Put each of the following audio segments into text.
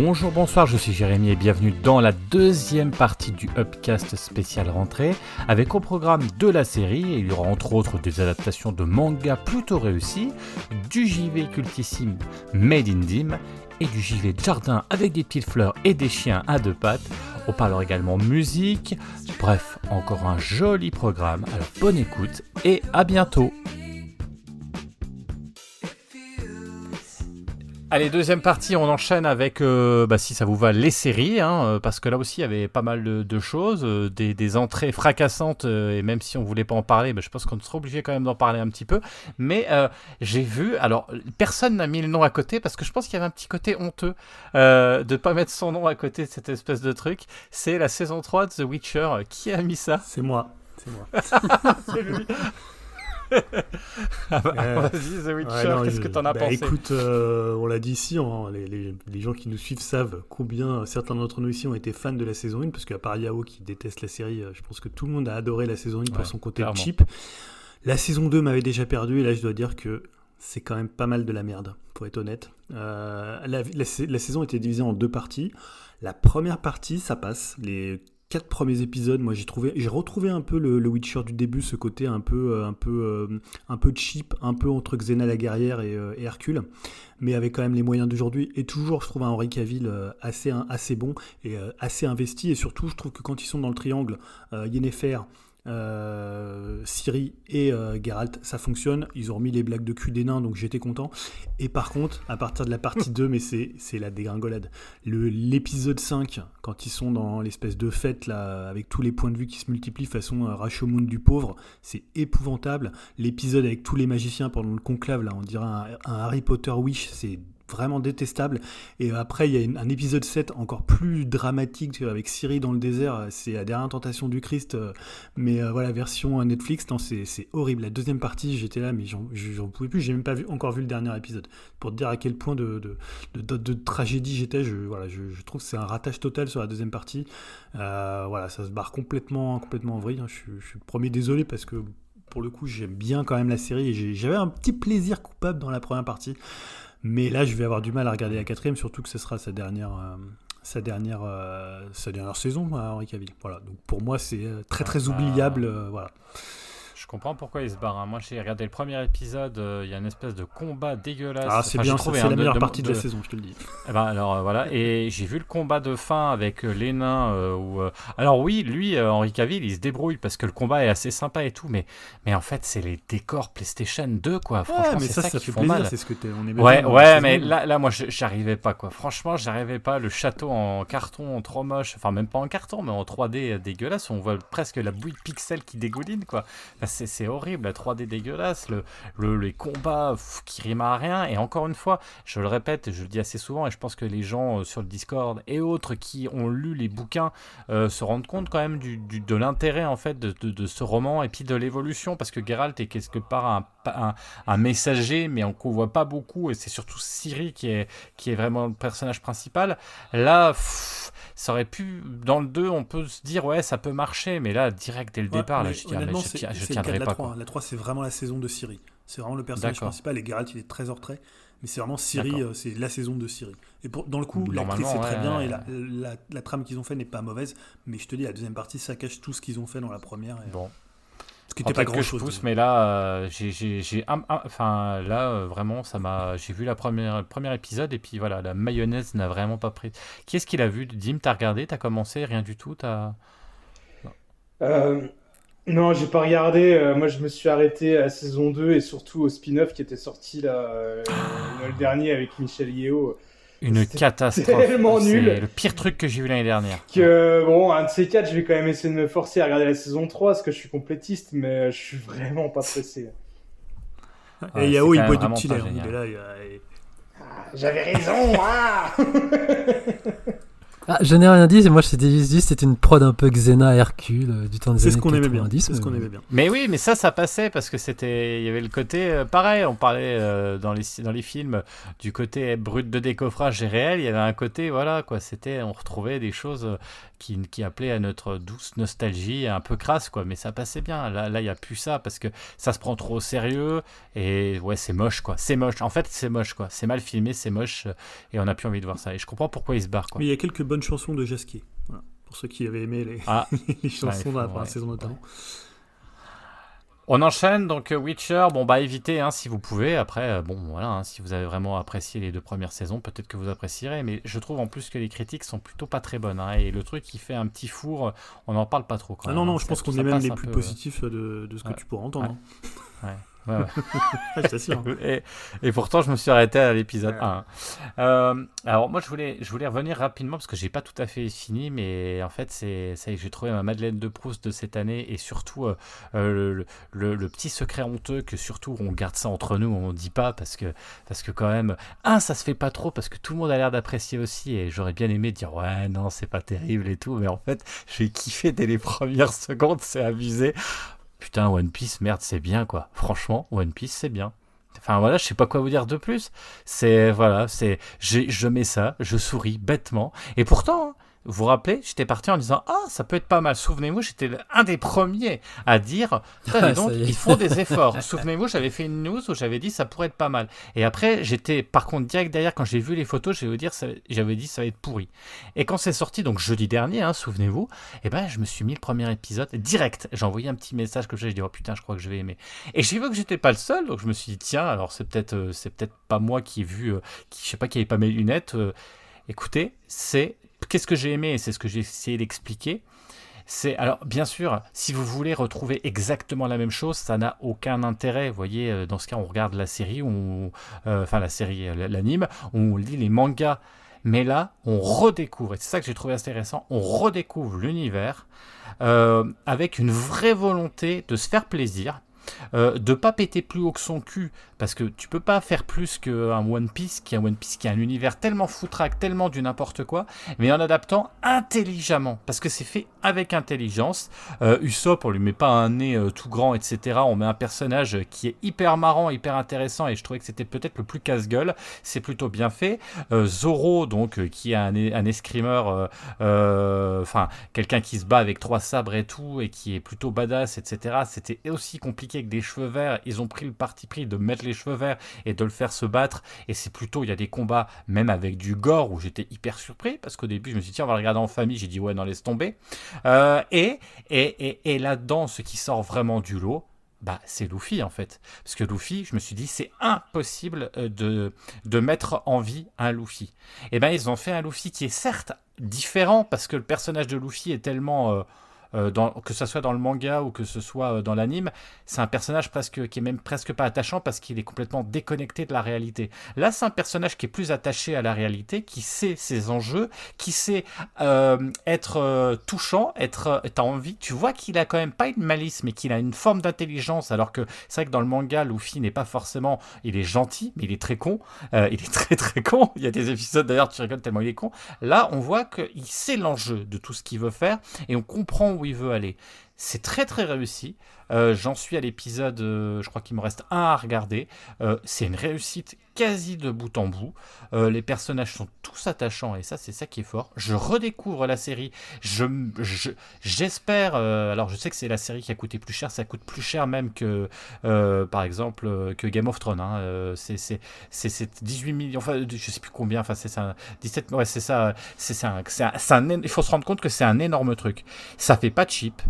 Bonjour, bonsoir, je suis Jérémy et bienvenue dans la deuxième partie du Upcast spécial rentrée avec au programme de la série. Il y aura entre autres des adaptations de mangas plutôt réussies, du JV cultissime Made in Dim et du JV de jardin avec des petites fleurs et des chiens à deux pattes. On parlera également musique, bref, encore un joli programme. Alors bonne écoute et à bientôt. Allez, deuxième partie, on enchaîne avec, si ça vous va, les séries, parce que là aussi, il y avait pas mal de choses, des entrées fracassantes, et même si on voulait pas en parler, je pense qu'on sera obligé quand même d'en parler un petit peu. Mais j'ai vu, alors, personne n'a mis le nom à côté, parce que je pense qu'il y avait un petit côté honteux de pas mettre son nom à côté de cette espèce de truc. C'est la saison 3 de The Witcher. Qui a mis ça ? C'est moi. C'est lui. Vas-y, The Witcher, qu'est-ce que t'en as pensé ? Écoute, on l'a dit ici, les gens qui nous suivent savent combien certains d'entre nous ici ont été fans de la saison 1, parce qu'à part Yao qui déteste la série, je pense que tout le monde a adoré la saison 1 pour son côté clairement. cheap. La saison 2 m'avait déjà perdu, et là je dois dire que c'est quand même pas mal de la merde, pour être honnête. La saison était divisée en deux parties. La première partie, ça passe, les 4 premiers épisodes, moi j'ai retrouvé un peu le Witcher du début, ce côté un peu cheap, un peu entre Xena la guerrière et Hercule, mais avec quand même les moyens d'aujourd'hui, et toujours je trouve un Henry Cavill assez bon et assez investi, et surtout je trouve que quand ils sont dans le triangle, Yennefer, Ciri et Geralt, ça fonctionne. Ils ont remis les blagues de cul des nains, donc j'étais content. Et par contre, à partir de la partie 2, mais c'est la dégringolade. L'épisode 5, quand ils sont dans l'espèce de fête là, avec tous les points de vue qui se multiplient façon Rashomon du pauvre, c'est épouvantable. L'épisode avec tous les magiciens pendant le conclave, là, on dirait un Harry Potter Wish, c'est vraiment détestable. Et après il y a un épisode 7 encore plus dramatique avec Ciri dans le désert, c'est la dernière tentation du Christ, mais voilà, version Netflix. Non, c'est horrible. La deuxième partie, j'étais là, mais j'en pouvais plus. J'ai même pas encore vu le dernier épisode pour te dire à quel point de tragédie j'étais. Je trouve que c'est un ratage total sur la deuxième partie. Ça se barre complètement en vrille. Je suis le premier désolé, parce que pour le coup j'aime bien quand même la série, et j'avais un petit plaisir coupable dans la première partie. Mais là, je vais avoir du mal à regarder la quatrième, surtout que ce sera sa dernière saison, Henry Cavill. Voilà. Donc pour moi, c'est très oubliable. Voilà. Je comprends pourquoi il se barre. Moi, j'ai regardé le premier épisode. Il y a une espèce de combat dégueulasse. Ah, c'est bien, c'est la meilleure partie de la saison, je te le dis. Voilà. Et j'ai vu le combat de fin avec les nains. Alors oui, lui, Henry Cavill, il se débrouille parce que le combat est assez sympa et tout. Mais en fait, c'est les décors PlayStation 2, quoi. Franchement, mais c'est ça qui fait font plaisir, mal. c'est ce que on est Ouais, mais là, moi, j'arrivais pas, quoi. Franchement, j'arrivais pas. Le château en carton, trop moche. Enfin, même pas en carton, mais en 3D dégueulasse. On voit presque la bouille de pixels qui dégouline, quoi. C'est horrible, la 3D dégueulasse, les combats qui riment à rien. Et encore une fois, je le répète, je le dis assez souvent, et je pense que les gens sur le Discord et autres qui ont lu les bouquins se rendent compte quand même de l'intérêt en fait de ce roman, et puis de l'évolution, parce que Geralt est quelque part un messager, mais qu'on voit pas beaucoup, et c'est surtout Ciri qui est vraiment le personnage principal. Là, ça aurait pu, dans le 2, on peut se dire ouais, ça peut marcher, mais là, direct dès le départ, là, je tiendrai pas. La 3, c'est vraiment la saison de Ciri. C'est vraiment le personnage principal, et Geralt, il est très en retrait. Mais c'est vraiment Ciri, c'est la saison de Ciri. Et dans le coup, l'actrice est très bien, et la trame qu'ils ont fait n'est pas mauvaise. Mais je te dis, la deuxième partie, ça cache tout ce qu'ils ont fait dans la première. Bon. Ce qui n'était pas grand-chose. Je pousse, mais là, vraiment, ça m'a. J'ai vu le premier épisode, et puis voilà, la mayonnaise n'a vraiment pas pris. Qui est-ce qu'il a vu ? Dim, t'as regardé ? T'as commencé ? Rien du tout ? Non, j'ai pas regardé. Moi, je me suis arrêté à la saison 2 et surtout au spin-off qui était sorti là, le dernier avec Michel Yeo. Une catastrophe. Tellement nul. C'est le pire truc que j'ai vu l'année dernière. Un de ces quatre, je vais quand même essayer de me forcer à regarder la saison 3 parce que je suis complétiste, mais je suis vraiment pas pressé. Et Yao, il boit du petit lait. Il est là. J'avais raison, Ah, je n'ai rien dit, moi je t'ai juste dit c'était une prod un peu Xena Hercule du temps des C'est années ce qu'on aimait bien. 90. C'est ce qu'on aimait bien. Mais oui, mais ça passait parce que il y avait le côté pareil. On parlait dans les films du côté brut de décoffrage et réel. Il y avait un côté, voilà quoi. On retrouvait des choses qui appelaient à notre douce nostalgie, un peu crasse quoi. Mais ça passait bien. Là, il y a plus ça parce que ça se prend trop au sérieux et ouais, c'est moche quoi. C'est moche. En fait, c'est moche quoi. C'est mal filmé, c'est moche et on n'a plus envie de voir ça. Et je comprends pourquoi ils se barrent quoi. Mais il y a quelques bonnes chansons de Jasquier. Voilà. Pour ceux qui avaient aimé Ah, les chansons de la première ouais, saison notamment. ouais. On enchaîne donc Witcher. Bon bah évitez si vous pouvez. Après bon voilà, si vous avez vraiment apprécié les 2 premières saisons, peut-être que vous apprécierez. Mais je trouve en plus que les critiques sont plutôt pas très bonnes. Et le truc qui fait un petit four, on n'en parle pas trop quand même. Non, je pense qu'on est même les plus peu, positifs de ce que tu pourras entendre. Ouais. Je t'assure. Et pourtant, je me suis arrêté à l'épisode 1. Alors, moi, je voulais revenir rapidement parce que j'ai pas tout à fait fini, mais en fait, ça y est, j'ai trouvé ma Madeleine de Proust de cette année et surtout le petit secret honteux que surtout on garde ça entre nous, on dit pas parce que quand même, ça se fait pas trop parce que tout le monde a l'air d'apprécier aussi et j'aurais bien aimé dire ouais, non, c'est pas terrible et tout, mais en fait, j'ai kiffé dès les premières secondes, c'est abusé. Putain, One Piece, merde, c'est bien quoi. Franchement, One Piece, c'est bien. Enfin voilà, je sais pas quoi vous dire de plus. Je mets ça, je souris bêtement. Et pourtant, vous vous rappelez, j'étais parti en disant ça peut être pas mal. Souvenez-vous, j'étais un des premiers à dire dis donc, ils font des efforts. Souvenez-vous, j'avais fait une news où j'avais dit ça pourrait être pas mal. Et après, j'étais par contre direct derrière quand j'ai vu les photos, j'avais dit ça va être pourri. Et quand c'est sorti, donc jeudi dernier, souvenez-vous, je me suis mis le premier épisode direct. J'ai envoyé un petit message que j'ai dit oh putain, je crois que je vais aimer. Et j'ai vu que j'étais pas le seul, donc je me suis dit tiens, alors c'est peut-être pas moi qui ai vu, je sais pas qui avait pas mes lunettes. Écoutez, qu'est-ce que j'ai aimé et c'est ce que j'ai essayé d'expliquer. Alors, bien sûr, si vous voulez retrouver exactement la même chose, ça n'a aucun intérêt. Vous voyez, dans ce cas, on regarde la série, l'anime, on lit les mangas. Mais là, on redécouvre, et c'est ça que j'ai trouvé assez intéressant, on redécouvre l'univers avec une vraie volonté de se faire plaisir. De pas péter plus haut que son cul parce que tu peux pas faire plus qu'un One Piece qui a un univers tellement foutraque, tellement du n'importe quoi, mais en adaptant intelligemment parce que c'est fait avec intelligence. Usopp, on lui met pas un nez tout grand, etc. On met un personnage qui est hyper marrant, hyper intéressant et je trouvais que c'était peut-être le plus casse-gueule. C'est plutôt bien fait. Zoro, donc qui est un escrimeur, quelqu'un qui se bat avec 3 sabres et tout et qui est plutôt badass, etc. C'était aussi compliqué avec des cheveux verts, ils ont pris le parti pris de mettre les cheveux verts et de le faire se battre, et c'est plutôt, il y a des combats même avec du gore où j'étais hyper surpris parce qu'au début je me suis dit tiens on va le regarder en famille, j'ai dit ouais non laisse tomber, et là-dedans ce qui sort vraiment du lot, c'est Luffy en fait, parce que Luffy, je me suis dit c'est impossible de mettre en vie un Luffy. Et ils ont fait un Luffy qui est certes différent parce que le personnage de Luffy est tellement que ce soit dans le manga ou que ce soit dans l'anime, c'est un personnage qui est même presque pas attachant parce qu'il est complètement déconnecté de la réalité. Là, c'est un personnage qui est plus attaché à la réalité, qui sait ses enjeux, qui sait être touchant, t'as envie, tu vois qu'il a quand même pas une malice, mais qu'il a une forme d'intelligence, alors que c'est vrai que dans le manga, Luffy n'est pas forcément, il est gentil, mais il est très con, il est très très con, il y a des épisodes d'ailleurs, tu rigoles tellement il est con. Là, on voit qu'il sait l'enjeu de tout ce qu'il veut faire, et on comprend où il veut aller. C'est très très réussi. J'en suis à l'épisode, je crois qu'il me reste un à regarder. C'est une réussite quasi de bout en bout. Les personnages sont tous attachants et ça c'est ça qui est fort. Je redécouvre la série. J'espère. Alors je sais que c'est la série qui a coûté plus cher. Ça coûte plus cher même que par exemple que Game of Thrones. C'est 18 millions. Enfin je sais plus combien. Enfin c'est ça. 17. Ouais c'est ça. Il faut se rendre compte que c'est un énorme truc. Ça fait pas cheap.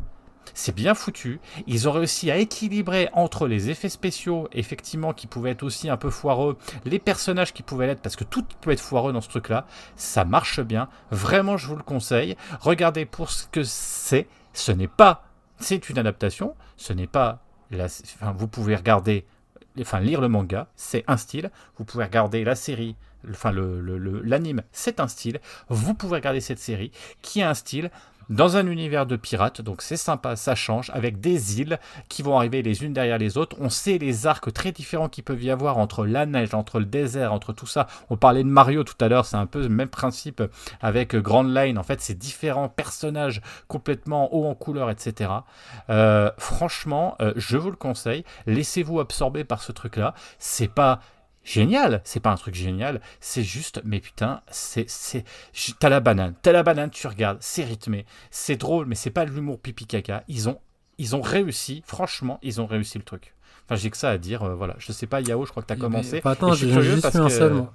C'est bien foutu. Ils ont réussi à équilibrer entre les effets spéciaux, effectivement, qui pouvaient être aussi un peu foireux, les personnages qui pouvaient l'être, parce que tout peut être foireux dans ce truc-là. Ça marche bien. Vraiment, je vous le conseille. Regardez pour ce que c'est. C'est une adaptation. Ce n'est pas vous pouvez regarder, lire le manga, c'est un style. Vous pouvez regarder la série, l'anime, c'est un style. Vous pouvez regarder cette série qui a un style. dans un univers de pirates, donc c'est sympa, ça change, avec des îles qui vont arriver les unes derrière les autres. On sait les arcs très différents qu'il peut y avoir entre la neige, entre le désert, entre tout ça. On parlait de Mario tout à l'heure, c'est un peu le même principe avec Grand Line. En fait, c'est différents personnages complètement hauts en couleur, etc. Franchement, je vous le conseille. Laissez-vous absorber par ce truc-là. C'est pas génial, c'est pas un truc génial, c'est juste, mais putain, t'as la banane, tu regardes, c'est rythmé, c'est drôle, mais c'est pas de l'humour pipi caca. Ils ont réussi, franchement, ils ont réussi le truc. Enfin, j'ai que ça à dire, voilà. Je sais pas, Yao, je crois que t'as commencé. Attends, je suis j'ai curieux juste parce fait un que... seul, moi.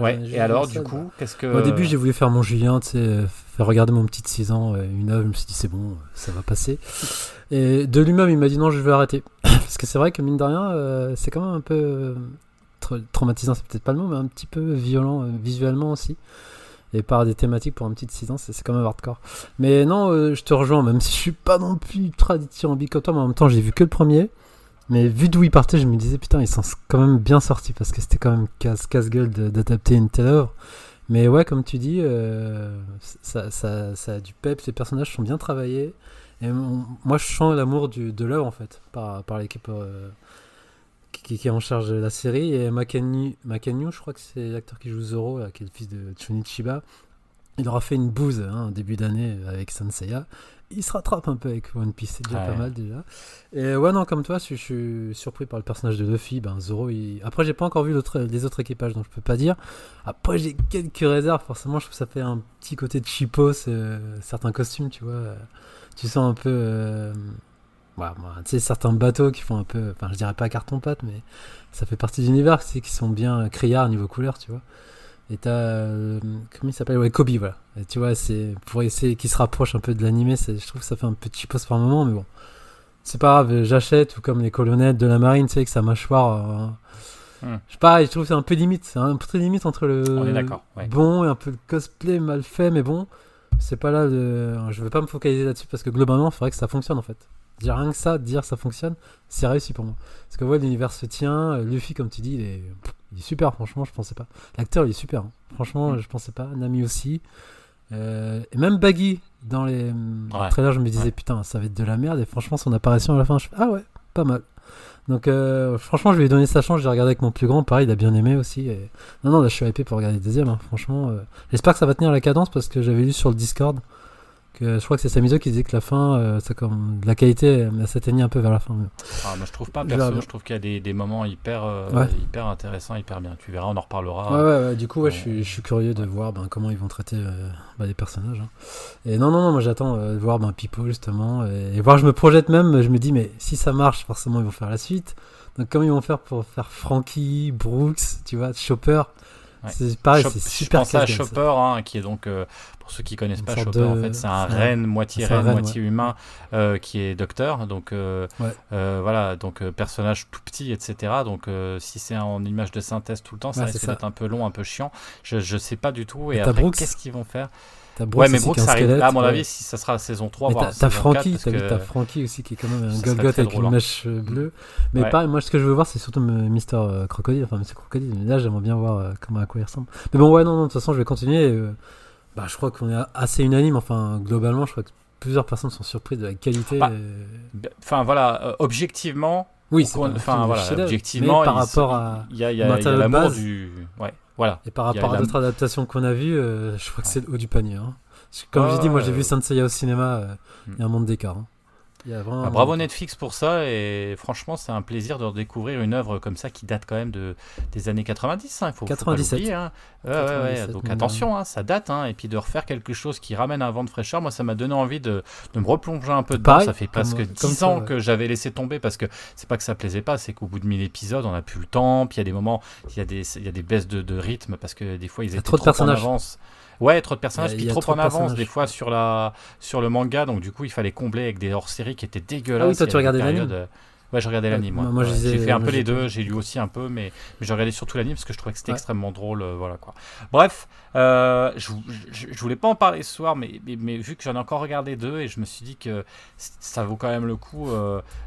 Ouais, et alors, du coup, qu'est-ce que... Au début, j'ai voulu faire mon Julien, tu sais, faire regarder mon petit de 6 ans, une œuvre, je me suis dit, c'est bon, ça va passer. Et de lui-même, il m'a dit, non, je vais arrêter. Parce que c'est vrai que, mine de rien, c'est quand même un peu traumatisant, c'est peut-être pas le mot, mais un petit peu violent visuellement aussi. Et par des thématiques pour un petit de 6 ans, c'est quand même hardcore. Mais non, je te rejoins, même si je suis pas non plus ultra dithyrambique comme toi, mais en même temps, j'ai vu que le premier. Mais vu d'où il partait, je me disais, putain, ils sont quand même bien sortis, parce que c'était quand même casse-gueule d'adapter une telle œuvre. Mais ouais, comme tu dis, ça a du peps, les personnages sont bien travaillés. Et moi, je sens l'amour de l'œuvre, en fait, par l'équipe qui est en charge de la série. Et Makanyu, je crois que c'est l'acteur qui joue Zoro, là, qui est le fils de Chunichiba. Il aura fait une bouse en début d'année avec Sanseiya. Il se rattrape un peu avec One Piece, c'est déjà pas mal déjà. Et ouais, non, comme toi, je suis surpris par le personnage de Luffy. Zoro, après, j'ai pas encore vu les autres équipages, donc je peux pas dire. Après, j'ai quelques réserves, forcément, je trouve que ça fait un petit côté de cheapos, certains costumes, tu vois. Tu sens un peu... tu sais, certains bateaux qui font un peu... Enfin, je dirais pas carton-pâte, mais ça fait partie de l'univers, qui sont bien criards niveau couleur, tu vois. Et t'as comment il s'appelle, ouais, Kobe, voilà. Et tu vois, c'est pour essayer qu'il se rapproche un peu de l'animé, je trouve que ça fait un peu cheapos par moment, mais bon, c'est pas grave, j'achète. Ou comme les colonnettes de la marine, tu sais, avec sa mâchoire, je sais pas, je trouve que c'est un peu limite, c'est un peu très limite entre le bon et un peu le cosplay mal fait, mais bon, c'est pas là je vais pas me focaliser là-dessus, parce que globalement il faudrait que ça fonctionne en fait. Rien que ça, dire ça fonctionne, c'est réussi pour moi, parce que ouais, l'univers se tient. Luffy, comme tu dis, il est super, franchement, je pensais pas. L'acteur, il est super, hein. Franchement, je pensais pas. Nami aussi. Et même Baggy, dans les trailers, je me disais, putain, ça va être de la merde. Et franchement, son apparition à la fin, je fais, ah ouais, pas mal. Donc, franchement, je lui ai donné sa chance. J'ai regardé avec mon plus grand, pareil, il a bien aimé aussi. Et... Non, là, je suis hypé pour regarder le deuxième, hein. Franchement, j'espère que ça va tenir la cadence, parce que j'avais lu sur le Discord que je crois que c'est Samizo qui disait que la fin, la qualité, elle s'atteignait un peu vers la fin. Moi je trouve pas, perso, je trouve qu'il y a des moments hyper intéressants, hyper bien. Tu verras, on en reparlera. Ouais, du coup, je suis curieux de voir comment ils vont traiter les personnages. Hein. Et non, moi j'attends de voir Pipo, justement. Et voir, je me projette même, je me dis, mais si ça marche, forcément ils vont faire la suite. Donc comment ils vont faire pour faire Frankie, Brooks, tu vois, Chopper. C'est pareil, c'est super. Je pense à Chopper, qui est donc, pour ceux qui connaissent pas Chopper, en fait, c'est un renne, moitié humain, qui est docteur. Donc, voilà, donc personnage tout petit, etc. Donc, si c'est en image de synthèse tout le temps, ça risque d'être un peu long, un peu chiant. Je sais pas du tout. Et après, qu'est-ce qu'ils vont faire? Ouais, mais Brooks, ça arrive là, à mon avis, si ça sera la saison 3, voire t'as saison Frankie, 4, t'as Frankie aussi, qui est quand même un Golgoth avec une mèche bleue. Mais pareil, moi, ce que je veux voir, c'est surtout Mister Crocodile, enfin, Monsieur Crocodile. Mais là, j'aimerais bien voir à quoi il ressemble. Mais bon, non, de toute façon, je vais continuer. Je crois qu'on est assez unanime. Enfin, globalement, je crois que plusieurs personnes sont surprises de la qualité. Enfin, voilà, objectivement. Oui, c'est objectivement, par rapport à il y a l'amour du... Ouais. Voilà. Et par rapport à d'autres adaptations qu'on a vues, je crois que c'est le haut du panier. Hein. Comme j'ai dit, moi j'ai vu Sanseiya au cinéma, il y a un monde d'écart. Hein. Bravo Netflix pour ça, et franchement c'est un plaisir de redécouvrir une œuvre comme ça qui date quand même des années 90. Il faut 97. Faut pas l'oublier. Hein. 97, donc attention, ça date. Et puis de refaire quelque chose qui ramène un vent de fraîcheur, moi ça m'a donné envie de me replonger un peu dedans. Pareil, ça fait presque 10 ans que j'avais laissé tomber, parce que c'est pas que ça plaisait pas, c'est qu'au bout de 1000 épisodes on n'a plus le temps, puis il y a des moments, il y a des baisses de rythme, parce que des fois ils étaient trop en avance. Ouais, trop de personnages, puis trop en avance des fois sur le manga, donc du coup il fallait combler avec des hors-séries qui étaient dégueulasses. Ah oui, toi tu regardais l'anime. Ouais, je regardais l'anime. moi, je Ouais. disais, J'ai fait un moi, peu j'ai- les deux, j'ai lu aussi un peu, mais j'ai regardé surtout l'anime parce que je trouvais que c'était Ouais. extrêmement drôle. Voilà quoi. Bref, je voulais pas en parler ce soir, mais vu que j'en ai encore regardé deux et je me suis dit que ça vaut quand même le coup.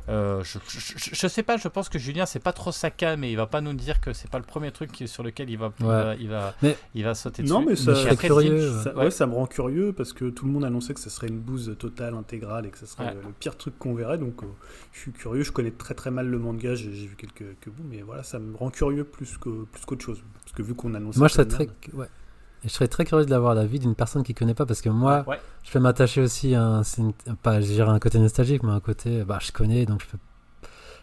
Je sais pas, je pense que Julien, c'est pas trop sa came, mais il va pas nous dire que c'est pas le premier truc sur lequel Mais- il va sauter dessus. Non, mais ça, je serais après, curieux. Dim, ça, ouais, ça me rend curieux parce que tout le monde annonçait que ce serait une bouse totale, intégrale et que ce serait Ouais. le pire truc qu'on verrait. Donc, je suis curieux. Je connais très très mal le manga. J'ai vu quelques bouts, mais voilà, ça me rend curieux plus qu'autre chose. Parce que vu qu'on annonçait. Moi, je serais comme très, merde. ouais. Et je serais très curieux d'avoir l'avis d'une personne qui connaît pas, parce que moi, Ouais. je peux m'attacher aussi à pas, je dirais un côté nostalgique, mais un côté, je connais, donc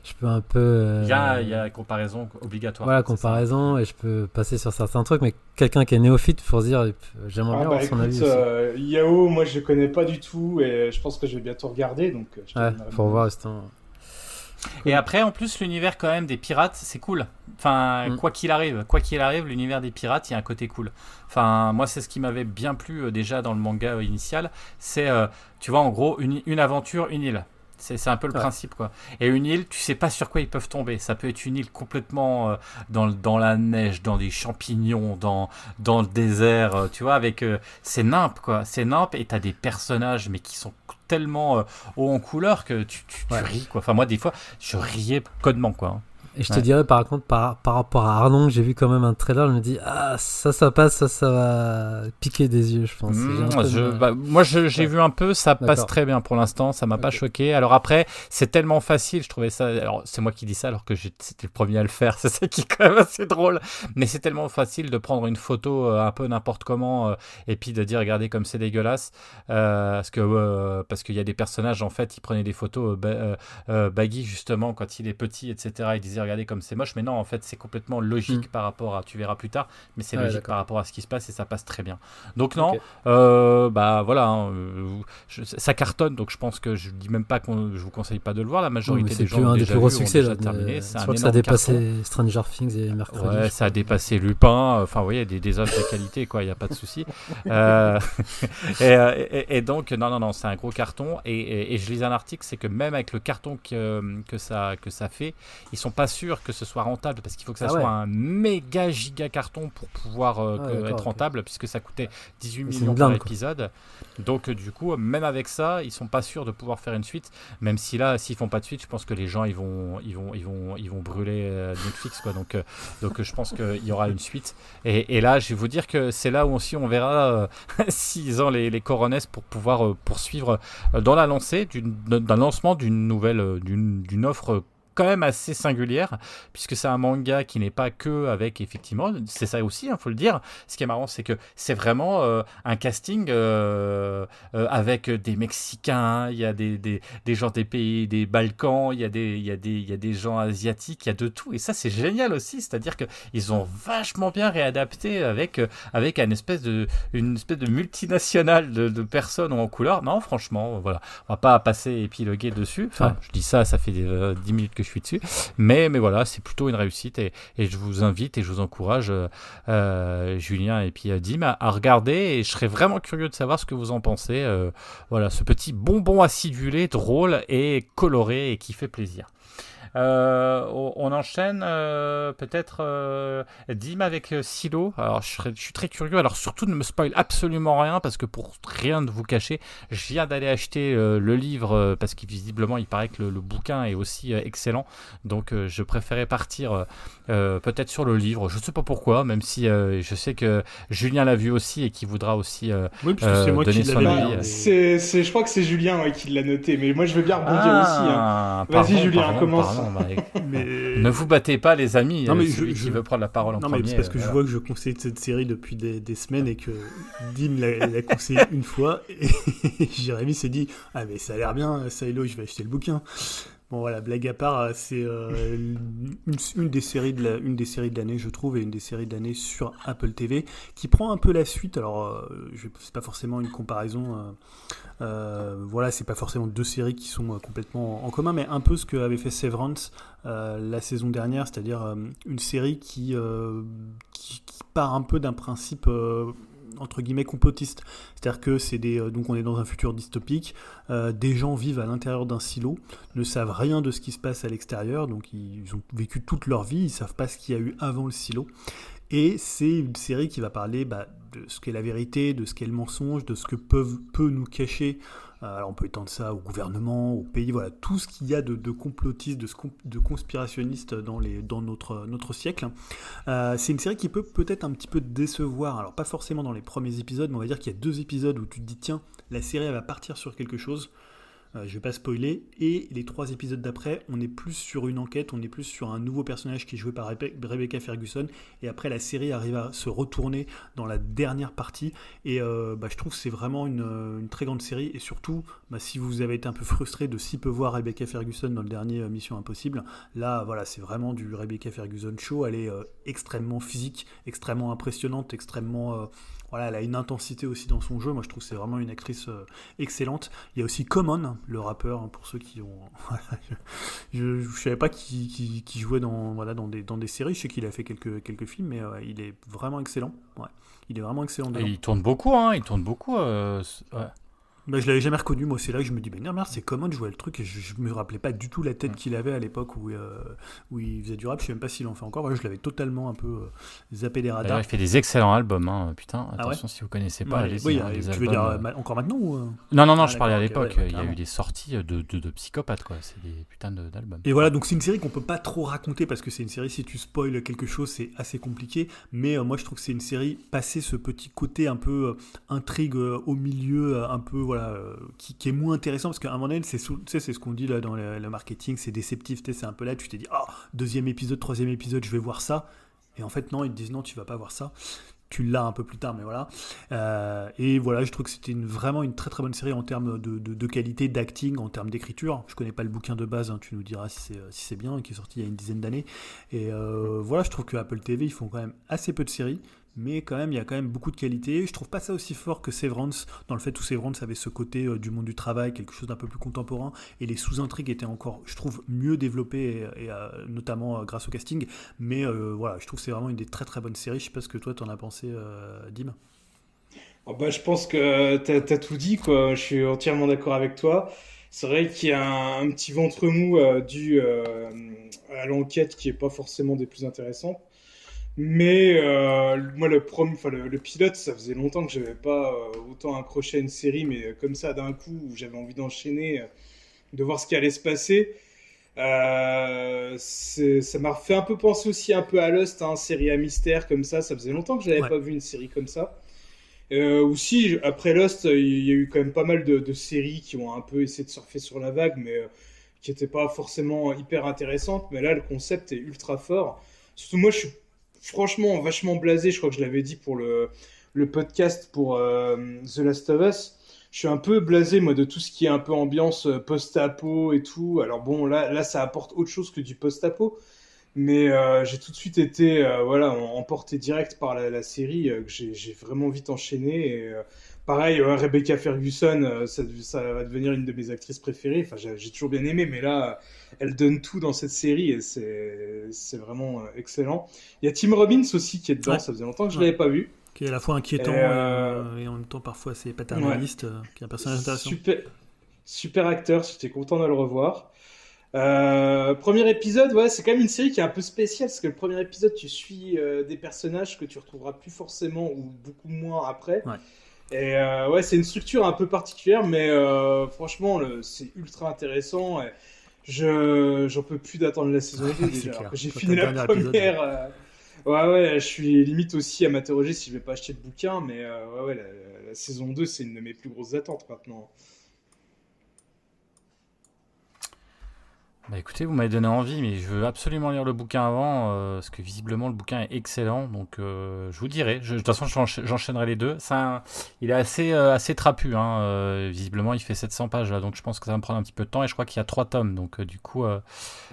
je peux un peu. Il y a comparaison obligatoire. Voilà, c'est ça. comparaison, et je peux passer sur certains trucs, mais quelqu'un qui est néophyte pour se dire, j'aimerais bien avoir son avis aussi. Yao, moi je connais pas du tout et je pense que je vais bientôt regarder. Donc, je te Ouais, donnerai pour mon voir avis. justement. Et après, en plus, l'univers quand même des pirates, c'est cool. Enfin, Mm. quoi qu'il arrive, l'univers des pirates, il y a un côté cool. Enfin, moi, c'est ce qui m'avait bien plu déjà dans le manga initial. C'est, tu vois, en gros, une aventure, une île. C'est un peu le Ouais. principe, quoi. Et une île, tu sais pas sur quoi ils peuvent tomber. Ça peut être une île complètement dans la neige, dans des champignons, dans le désert, tu vois, avec... c'est nimp, quoi. C'est nimp, et t'as des personnages, mais qui sont tellement haut en couleur que tu Ouais. ris, quoi. Enfin, moi, des fois, je riais codement, quoi. Et je te Ouais. dirais, par contre, par rapport à Arnon, que j'ai vu quand même un trailer, je me dis, ça passe, ça va piquer des yeux, je pense. J'ai un peu de mal. Moi, j'ai Ouais. vu un peu, ça passe D'accord. très bien pour l'instant, ça m'a pas Ok. choqué. Alors après, c'est tellement facile, je trouvais ça. Alors, c'est moi qui dis ça, alors que c'était le premier à le faire, c'est ça qui est quand même assez drôle. Mais c'est tellement facile de prendre une photo un peu n'importe comment et puis de dire, regardez comme c'est dégueulasse. Parce qu'il y a des personnages, en fait, ils prenaient des photos Baggy, justement, quand il est petit, etc. Ils disaient, regardez comme c'est moche, mais non, en fait, c'est complètement logique par rapport à. Tu verras plus tard, mais c'est Ouais, logique d'accord. par rapport à ce qui se passe et ça passe très bien. Donc, non. Ok. Voilà, hein, ça cartonne, donc je pense que je dis même pas je vous conseille pas de le voir. La Oui, majorité mais des c'est gens plus l'ont un des déjà plus gros vu, ont succès. déjà Là, terminé. C'est je un crois que ça a énorme carton. dépassé Stranger Things et mercredi. Ouais, je ça a crois. dépassé Lupin. Enfin, vous voyez, des œuvres de qualité, quoi. Il y a pas de souci. Et donc, non, c'est un gros carton. Et je lisais un article, c'est que même avec le carton que ça fait, ils sont pas sûrs que ce soit rentable parce qu'il faut que ça Ah soit ouais. un méga giga carton pour pouvoir D'accord, être ok. rentable, puisque ça coûtait 18 Mais c'est millions une par blinde, quoi. épisode. Donc, du coup, même avec ça, ils sont pas sûrs de pouvoir faire une suite. Même si là, s'ils font pas de suite, je pense que les gens ils vont brûler Netflix, quoi. Donc, je pense qu'il y aura une suite. Et là, je vais vous dire que c'est là où aussi on verra s'ils ont les coronets pour pouvoir poursuivre dans la lancée d'un lancement d'une nouvelle, d'une offre quand même assez singulière, puisque c'est un manga qui n'est pas que avec, effectivement, c'est ça aussi, faut le dire. Ce qui est marrant, c'est que c'est vraiment un casting avec des Mexicains, il y a des gens des pays des Balkans, il y a des gens asiatiques, il y a de tout, et ça c'est génial aussi, c'est-à-dire qu'ils ont vachement bien réadapté avec une espèce de multinationale de personnes en couleur. Non, franchement, voilà, on va pas passer épiloguer dessus, enfin, Ouais. je dis ça fait 10 minutes que je suis dessus, mais voilà, c'est plutôt une réussite, et je vous invite et je vous encourage, Julien et puis Dim, à regarder, et je serais vraiment curieux de savoir ce que vous en pensez. Voilà, ce petit bonbon acidulé, drôle et coloré et qui fait plaisir. On enchaîne peut-être Dim avec Silo. Alors je suis très curieux. Alors surtout ne me spoil absolument rien, parce que pour rien de vous cacher, je viens d'aller acheter le livre parce que visiblement il paraît que le bouquin est aussi excellent. Donc je préférais partir peut-être sur le livre. Je ne sais pas pourquoi, même si je sais que Julien l'a vu aussi et qui voudra aussi Oui, puisque c'est moi qui donner son l'avais avis. lu. Bah, je crois que c'est Julien qui l'a noté, mais moi je veux bien rebondir aussi. Hein. Vas-y, Pardon, Julien, pardon, commence. pardon, bah, Mais... ne vous battez pas, les amis. Non, mais celui qui veut prendre la parole en Non, premier. mais c'est parce que je voilà. vois que je conseille cette série depuis des semaines et que Dim l'a conseillé une fois et Jérémy s'est dit « Ah mais ça a l'air bien, Silo, je vais acheter le bouquin ». Bon voilà, blague à part, c'est une des séries de l'année, je trouve, et une des séries de l'année sur Apple TV, qui prend un peu la suite. Alors, c'est pas forcément une comparaison, voilà, c'est pas forcément deux séries qui sont complètement en commun, mais un peu ce qu'avait fait Severance la saison dernière, c'est-à-dire une série qui part un peu d'un principe entre guillemets complotistes. C'est-à-dire que donc on est dans un futur dystopique, des gens vivent à l'intérieur d'un silo, ne savent rien de ce qui se passe à l'extérieur, donc ils ont vécu toute leur vie, ils savent pas ce qu'il y a eu avant le silo. Et c'est une série qui va parler de ce qu'est la vérité, de ce qu'est le mensonge, de ce que peut nous cacher. Alors on peut étendre ça au gouvernement, au pays, voilà, tout ce qu'il y a de complotistes, de conspirationnistes dans notre siècle. C'est une série qui peut peut-être un petit peu décevoir, alors pas forcément dans les premiers épisodes, mais on va dire qu'il y a 2 épisodes où tu te dis tiens, la série elle va partir sur quelque chose. Je vais pas spoiler, et les 3 épisodes d'après, on est plus sur une enquête, on est plus sur un nouveau personnage qui est joué par Rebecca Ferguson, et après la série arrive à se retourner dans la dernière partie, et je trouve que c'est vraiment une très grande série, et surtout, si vous avez été un peu frustré de si peu voir Rebecca Ferguson dans le dernier Mission Impossible, là voilà, c'est vraiment du Rebecca Ferguson show, elle est extrêmement physique, extrêmement impressionnante, extrêmement... Voilà, elle a une intensité aussi dans son jeu. Moi, je trouve que c'est vraiment une actrice excellente. Il y a aussi Common, le rappeur, pour ceux qui ont... je ne savais pas qui jouait dans des séries. Je sais qu'il a fait quelques films, mais il est vraiment excellent. Ouais. Il est vraiment excellent. Et il tourne beaucoup, hein. Il tourne beaucoup. Ouais. Je l'avais jamais reconnu, moi c'est là que je me dis merde, c'est Common, je vois le truc et je me rappelais pas du tout la tête qu'il avait à l'époque où il faisait du rap, je sais même pas s'il en fait encore. Voilà, je l'avais totalement un peu zappé des radars. D'ailleurs, il fait des excellents albums, hein. Putain, attention, si vous connaissez pas, allez-y. Oui, les tu veux albums, dire encore maintenant ou Non, je parlais à l'époque, ouais, il y a eu des sorties de psychopathes, quoi. C'est des putains d'albums. Et voilà, donc c'est une série qu'on peut pas trop raconter parce que c'est une série, si tu spoil quelque chose c'est assez compliqué, mais moi je trouve que c'est une série passé ce petit côté un peu intrigue au milieu, un peu voilà, qui est moins intéressant parce qu'à un moment donné, c'est ce qu'on dit là dans le marketing, c'est déceptif, c'est un peu là, tu t'es dit, 2e épisode, 3e épisode, je vais voir ça. Et en fait, non, ils te disent non, tu vas pas voir ça. Tu l'as un peu plus tard, mais voilà. Et voilà, je trouve que c'était vraiment une très très bonne série en termes de qualité, d'acting, en termes d'écriture. Je connais pas le bouquin de base, hein, tu nous diras si c'est bien, qui est sorti il y a une dizaine d'années. Et voilà, je trouve que Apple TV, ils font quand même assez peu de séries. Mais quand même, il y a quand même beaucoup de qualité. Je trouve pas ça aussi fort que Severance, dans le fait où Severance avait ce côté du monde du travail, quelque chose d'un peu plus contemporain, et les sous-intrigues étaient encore, je trouve, mieux développées, et notamment grâce au casting. Mais voilà, je trouve que c'est vraiment une des très très bonnes séries. Je sais pas ce que toi t'en as pensé, Dim. Je pense que t'as tout dit, quoi. Je suis entièrement d'accord avec toi. C'est vrai qu'il y a un petit ventre mou dû à l'enquête qui est pas forcément des plus intéressantes. Mais moi, le pilote, ça faisait longtemps que j'avais pas autant accroché à une série, mais comme ça, d'un coup, où j'avais envie d'enchaîner, de voir ce qui allait se passer. Ça m'a fait un peu penser aussi un peu à Lost, hein, série à mystère comme ça. Ça faisait longtemps que j'avais pas vu une série comme ça. Aussi, après Lost, il y a eu quand même pas mal de séries qui ont un peu essayé de surfer sur la vague, mais qui n'étaient pas forcément hyper intéressantes. Mais là, le concept est ultra fort. Surtout moi, je suis franchement vachement blasé. Je crois que je l'avais dit pour le podcast pour The Last of Us. Je suis un peu blasé, moi, de tout ce qui est un peu ambiance post-apo et tout. Alors bon, là, ça apporte autre chose que du post-apo. Mais j'ai tout de suite été emporté direct par la série, que j'ai vraiment vite enchaîné. Et, pareil, Rebecca Ferguson, ça va devenir une de mes actrices préférées. Enfin, j'ai toujours bien aimé, mais là, elle donne tout dans cette série et c'est vraiment excellent. Il y a Tim Robbins aussi qui est dedans, ça faisait longtemps que je ne l'avais pas vu. Qui est à la fois inquiétant et en même temps parfois assez paternaliste, qui est un personnage intéressant. Super acteur, j'étais content de le revoir. Premier épisode, c'est quand même une série qui est un peu spéciale parce que le premier épisode, tu suis des personnages que tu retrouveras plus forcément ou beaucoup moins après. Et c'est une structure un peu particulière, mais franchement, c'est ultra intéressant. Et j'en peux plus d'attendre la saison 2 déjà. Alors que j'ai fini la première. Je suis limite aussi à m'interroger si je vais pas acheter le bouquin, mais la saison 2, c'est une de mes plus grosses attentes maintenant. Bah écoutez, vous m'avez donné envie, mais je veux absolument lire le bouquin avant, parce que visiblement le bouquin est excellent, donc je vous dirai. De toute façon, j'enchaînerai les deux. Il est assez trapu, hein. Visiblement il fait 700 pages là, donc je pense que ça va me prendre un petit peu de temps, et je crois qu'il y a 3 tomes, donc du coup,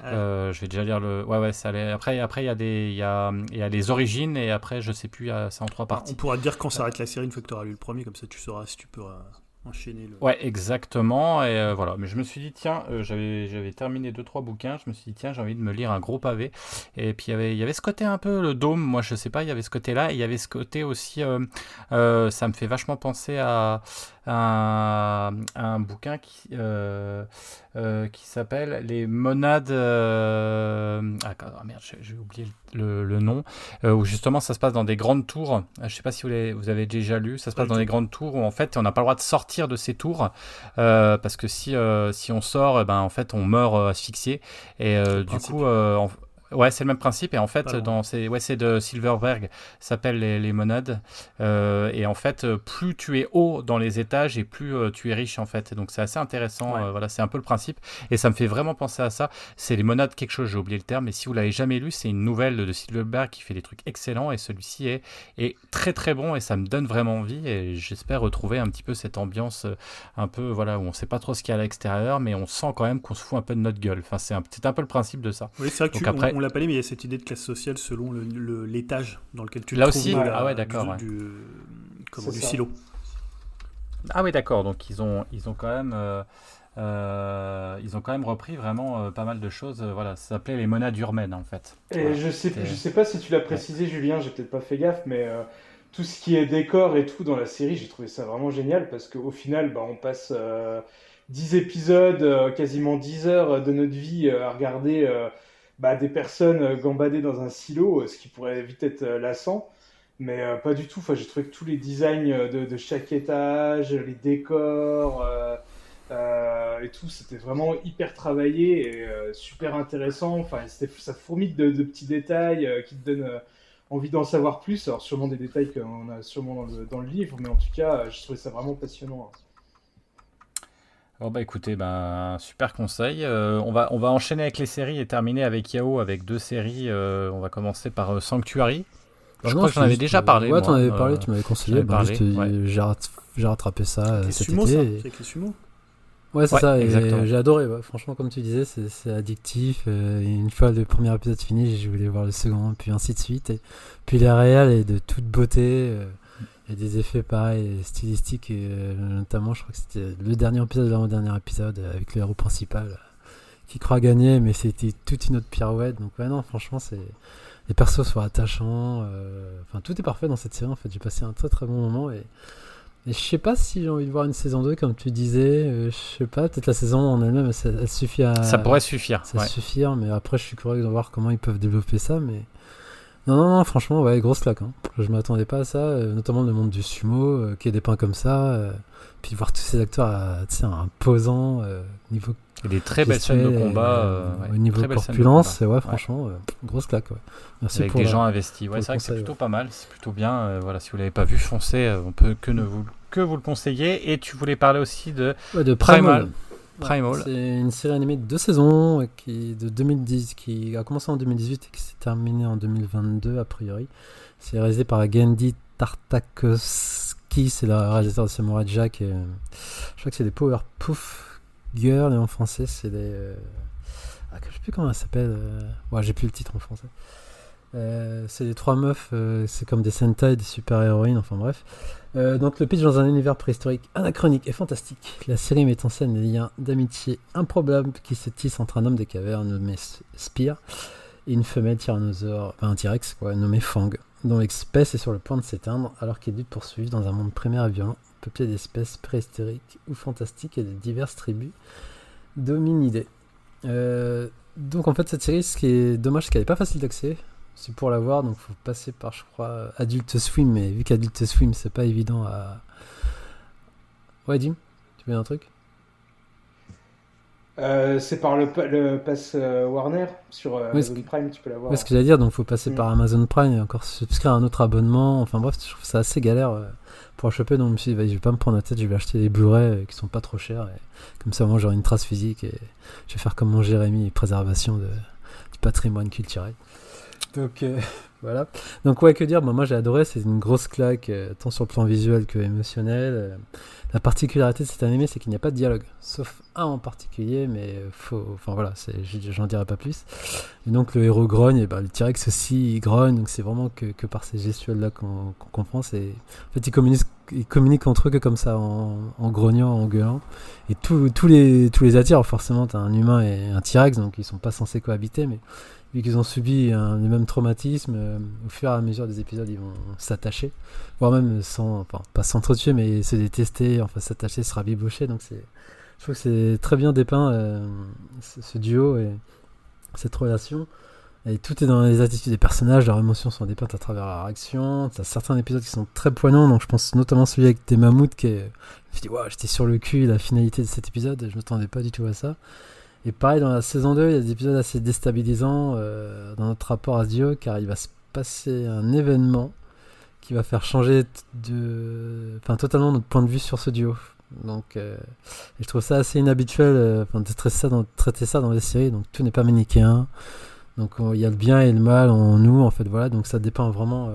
je vais déjà lire le... ça allait... Après il y a les origines, et après, je sais plus, c'est en 3 parties. On pourra te dire quand s'arrête la série une fois que tu auras lu le premier, comme ça tu sauras si tu peux enchaîner le... Ouais, exactement. Et voilà. Mais je me suis dit, tiens, j'avais terminé 2-3 bouquins. Je me suis dit, tiens, j'ai envie de me lire un gros pavé. Et puis, il y avait ce côté un peu, le dôme. Moi, je sais pas, il y avait ce côté-là. Et il y avait ce côté aussi, ça me fait vachement penser à un bouquin qui s'appelle Les Monades. Merde, j'ai oublié le nom. Où justement, ça se passe dans des grandes tours. Je sais pas si vous avez déjà lu. Ça se passe dans des grandes tours où en fait, on n'a pas le droit de sortir de ces tours parce que si on sort, eh ben, en fait, on meurt asphyxié. Et du coup, ouais, c'est le même principe. Et en fait, c'est de Silverberg, ça s'appelle les Monades. Et en fait, plus tu es haut dans les étages et plus tu es riche en fait. Et donc c'est assez intéressant. Ouais. Voilà, c'est un peu le principe. Et ça me fait vraiment penser à ça. C'est les Monades quelque chose, j'ai oublié le terme. Mais si vous l'avez jamais lu, c'est une nouvelle de Silverberg qui fait des trucs excellents. Et celui-ci est très très bon et ça me donne vraiment envie. Et j'espère retrouver un petit peu cette ambiance un peu voilà où on sait pas trop ce qu'il y a à l'extérieur, mais on sent quand même qu'on se fout un peu de notre gueule. Enfin, c'est un peu le principe de ça. Oui, c'est vrai que donc après, on l'a pas dit, mais il y a cette idée de classe sociale selon l'étage dans lequel tu te là trouves. aussi, ah ouais, d'accord. Du ça. silo. Ah oui, d'accord. Donc ils ont quand même repris vraiment pas mal de choses. Voilà, ça s'appelait les monades urbaines en fait. Et Voilà. je sais pas si tu l'as précisé, Julien, j'ai peut-être pas fait gaffe, mais tout ce qui est décor et tout dans la série, j'ai trouvé ça vraiment génial parce qu'au final, on passe 10 épisodes, quasiment 10 heures de notre vie à regarder des personnes gambader dans un silo, ce qui pourrait vite être lassant. Mais pas du tout. Enfin, j'ai trouvé que tous les designs de chaque étage, les décors et tout, c'était vraiment hyper travaillé et super intéressant. Enfin, ça fourmille de petits détails qui te donnent envie d'en savoir plus. Alors, sûrement des détails qu'on a sûrement dans le livre, mais en tout cas, je trouvais ça vraiment passionnant. Bon bah écoutez, un super conseil. On va enchaîner avec les séries et terminer avec Yao avec 2 séries. On va commencer par Sanctuary. Je crois que j'en avais déjà parlé. Ouais, moi, t'en avais parlé, tu m'avais conseillé. ouais. J'ai rattrapé ça cet sumo, été. ça, c'est avec les sumo. Ouais, c'est ça, et exactement. j'ai adoré. Ouais. Franchement, comme tu disais, c'est addictif. Et une fois le premier épisode fini, je voulais voir le second, puis ainsi de suite. Et puis la réal est de toute beauté. Il y a des effets pareils, stylistiques, et, notamment, je crois que c'était le dernier épisode de l'avant-dernier épisode, avec le héros principal qui croit gagner, mais c'était toute une autre pirouette. Donc, ouais, non, franchement, les persos sont attachants. Enfin, tout est parfait dans cette série, en fait. J'ai passé un très très bon moment. Et je sais pas si j'ai envie de voir une saison 2, comme tu disais. Je sais pas, peut-être la saison en elle-même, elle suffit à. Ça pourrait suffire. Suffire, mais après, je suis curieux de voir comment ils peuvent développer ça. Mais non, franchement, ouais, grosse claque. Hein. Je m'attendais pas à ça, notamment le monde du sumo, qui est dépeint comme ça. Puis voir tous ces acteurs imposants, niveau. Et des très belles scènes de combat. Au niveau corpulence, ouais, franchement, grosse claque. Ouais. Merci avec des gens investis. Ouais, c'est vrai que c'est plutôt pas mal, c'est plutôt bien. Voilà, si vous l'avez pas vu, foncez. On peut que vous le conseiller. Et tu voulais parler aussi de Primal. Ouais, c'est une série animée de 2 saisons de 2010, qui a commencé en 2018 et qui s'est terminée en 2022 a priori. C'est réalisé par Genndy Tartakovsky, c'est le réalisateur de Samurai Jack. Et, je crois que c'est des Powerpuff Girls, et en français c'est des... je sais plus comment ça s'appelle. Ouais, j'ai plus le titre en français. C'est des 3 meufs, c'est comme des Sentai, des super-héroïnes, enfin bref. Donc le pitch dans un univers préhistorique anachronique et fantastique. La série met en scène les liens d'amitié improbables qui se tissent entre un homme des cavernes nommé Spear et une femelle tyrannosaure, un T-Rex nommée Fang, dont l'espèce est sur le point de s'éteindre alors qu'il est dû poursuivre dans un monde primaire et violent, peuplé d'espèces préhistoriques ou fantastiques et de diverses tribus d'hominidés. Donc en fait cette série, ce qui est dommage, c'est qu'elle n'est pas facile d'accès. C'est pour la voir, donc il faut passer par, je crois, Adult Swim, mais vu qu'Adult Swim, c'est pas évident à... Ouais, Jim, tu veux un truc? C'est par le pass Warner sur Amazon Prime, tu peux l'avoir. Ouais, ce que j'allais dire, donc il faut passer par Amazon Prime et encore souscrire à un autre abonnement. Enfin bref, je trouve ça assez galère pour la choper, donc je me suis dit, je vais pas me prendre la tête, je vais acheter des Blu-ray qui sont pas trop chers. Et comme ça, moi, j'aurai une trace physique et je vais faire comme mon Jérémy, préservation du patrimoine culturel. Donc Voilà. Donc ouais, que dire, moi j'ai adoré, c'est une grosse claque, tant sur le plan visuel que émotionnel. La particularité de cet animé, c'est qu'il n'y a pas de dialogue, sauf un en particulier, mais enfin voilà, j'en dirai pas plus. Et donc le héros grogne, et le T-Rex aussi il grogne, donc c'est vraiment que par ces gestuelles là qu'on comprend. En fait, ils communiquent entre eux que comme ça, en grognant, en gueulant, et tous les attirent. Forcément, t'as un humain et un T-Rex, donc ils sont pas censés cohabiter, mais vu qu'ils ont subi les mêmes traumatismes, au fur et à mesure des épisodes, ils vont s'attacher, voire même pas s'entretuer, mais se détester, enfin s'attacher, se rabibocher. Donc je trouve que c'est très bien dépeint ce duo et cette relation. Et tout est dans les attitudes des personnages, leurs émotions sont dépeintes à travers leur action. T'as certains épisodes qui sont très poignants, donc je pense notamment celui avec des mammouths je me suis dit, wow, j'étais sur le cul, la finalité de cet épisode, je m'attendais pas du tout à ça. Et pareil, dans la saison 2, il y a des épisodes assez déstabilisants dans notre rapport à ce duo, car il va se passer un événement qui va faire changer totalement notre point de vue sur ce duo. Donc, et je trouve ça assez inhabituel de traiter ça dans les séries. Donc, tout n'est pas manichéen. Donc, il y a le bien et le mal en nous, en fait. Voilà. Donc, ça dépend vraiment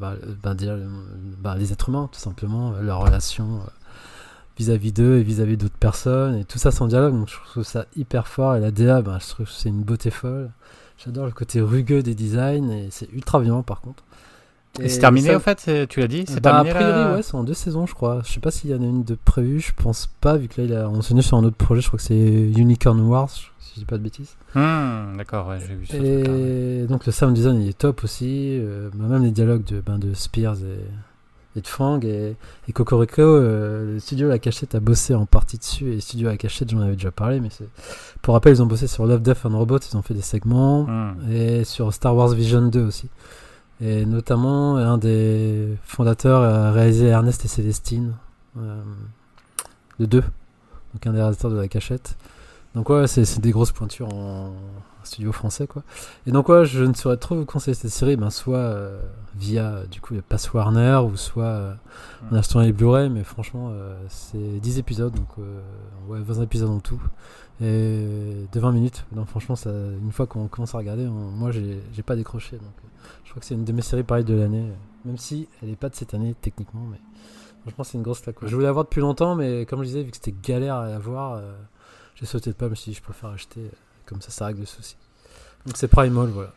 les êtres humains, tout simplement, leur relation vis-à-vis d'eux et vis-à-vis d'autres personnes, et tout ça sans dialogue. Donc je trouve ça hyper fort, et la DA, je trouve que c'est une beauté folle. J'adore le côté rugueux des designs, et c'est ultra violent par contre. Et c'est terminé ça, en fait, tu l'as dit, c'est terminé a priori, ouais, c'est en 2 saisons je crois. Je sais pas s'il y en a une de prévue, je pense pas, vu que là il a enseigné sur un autre projet, je crois que c'est Unicorn Wars, si je dis pas de bêtises. D'accord, ouais, j'ai vu ça. Et donc le sound design il est top aussi, même les dialogues de Spears et de Fang et Cocorico, le studio La Cachette a bossé en partie dessus, et le studio La Cachette, j'en avais déjà parlé, mais pour rappel, ils ont bossé sur Love, Death and Robots, ils ont fait des segments, et sur Star Wars Vision 2 aussi, et notamment un des fondateurs a réalisé Ernest et Célestine, le 2, donc un des réalisateurs de La Cachette. Donc ouais, c'est des grosses pointures en studio français, quoi. Et donc ouais, je ne saurais trop vous conseiller cette série, soit via du coup le Pass Warner, ou soit en achetant les Blu-ray, mais franchement c'est 10 épisodes, donc 20 épisodes en tout, et de 20 minutes. Donc franchement, ça, une fois qu'on commence à regarder, moi j'ai pas décroché, donc je crois que c'est une de mes séries pareilles de l'année, même si elle est pas de cette année techniquement, mais franchement c'est une grosse claque, quoi. Je voulais la voir depuis longtemps, mais comme je disais, vu que c'était galère à la voir, j'ai sauté de pas, je me suis dit je préfère acheter, comme ça règle le souci. Donc c'est Primal, voilà.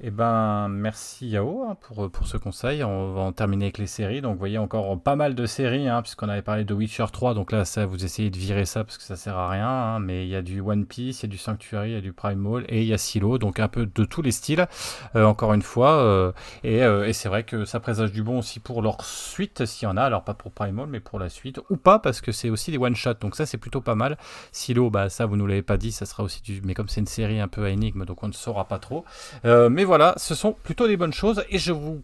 Eh ben, merci Yao pour ce conseil. On va en terminer avec les séries. Donc, vous voyez encore pas mal de séries, puisqu'on avait parlé de Witcher 3. Donc là, ça, vous essayez de virer ça parce que ça sert à rien. Mais il y a du One Piece, il y a du Sanctuary, il y a du Primal et il y a Silo. Donc un peu de tous les styles, encore une fois. Et c'est vrai que ça présage du bon aussi pour leur suite, s'il y en a. Alors pas pour Primal, mais pour la suite. Ou pas, parce que c'est aussi des one-shots. Donc ça, c'est plutôt pas mal. Silo, ça, vous nous l'avez pas dit, ça sera aussi du... Mais comme c'est une série un peu à énigme, donc on ne saura pas trop. Mais voilà, ce sont plutôt des bonnes choses, et je vous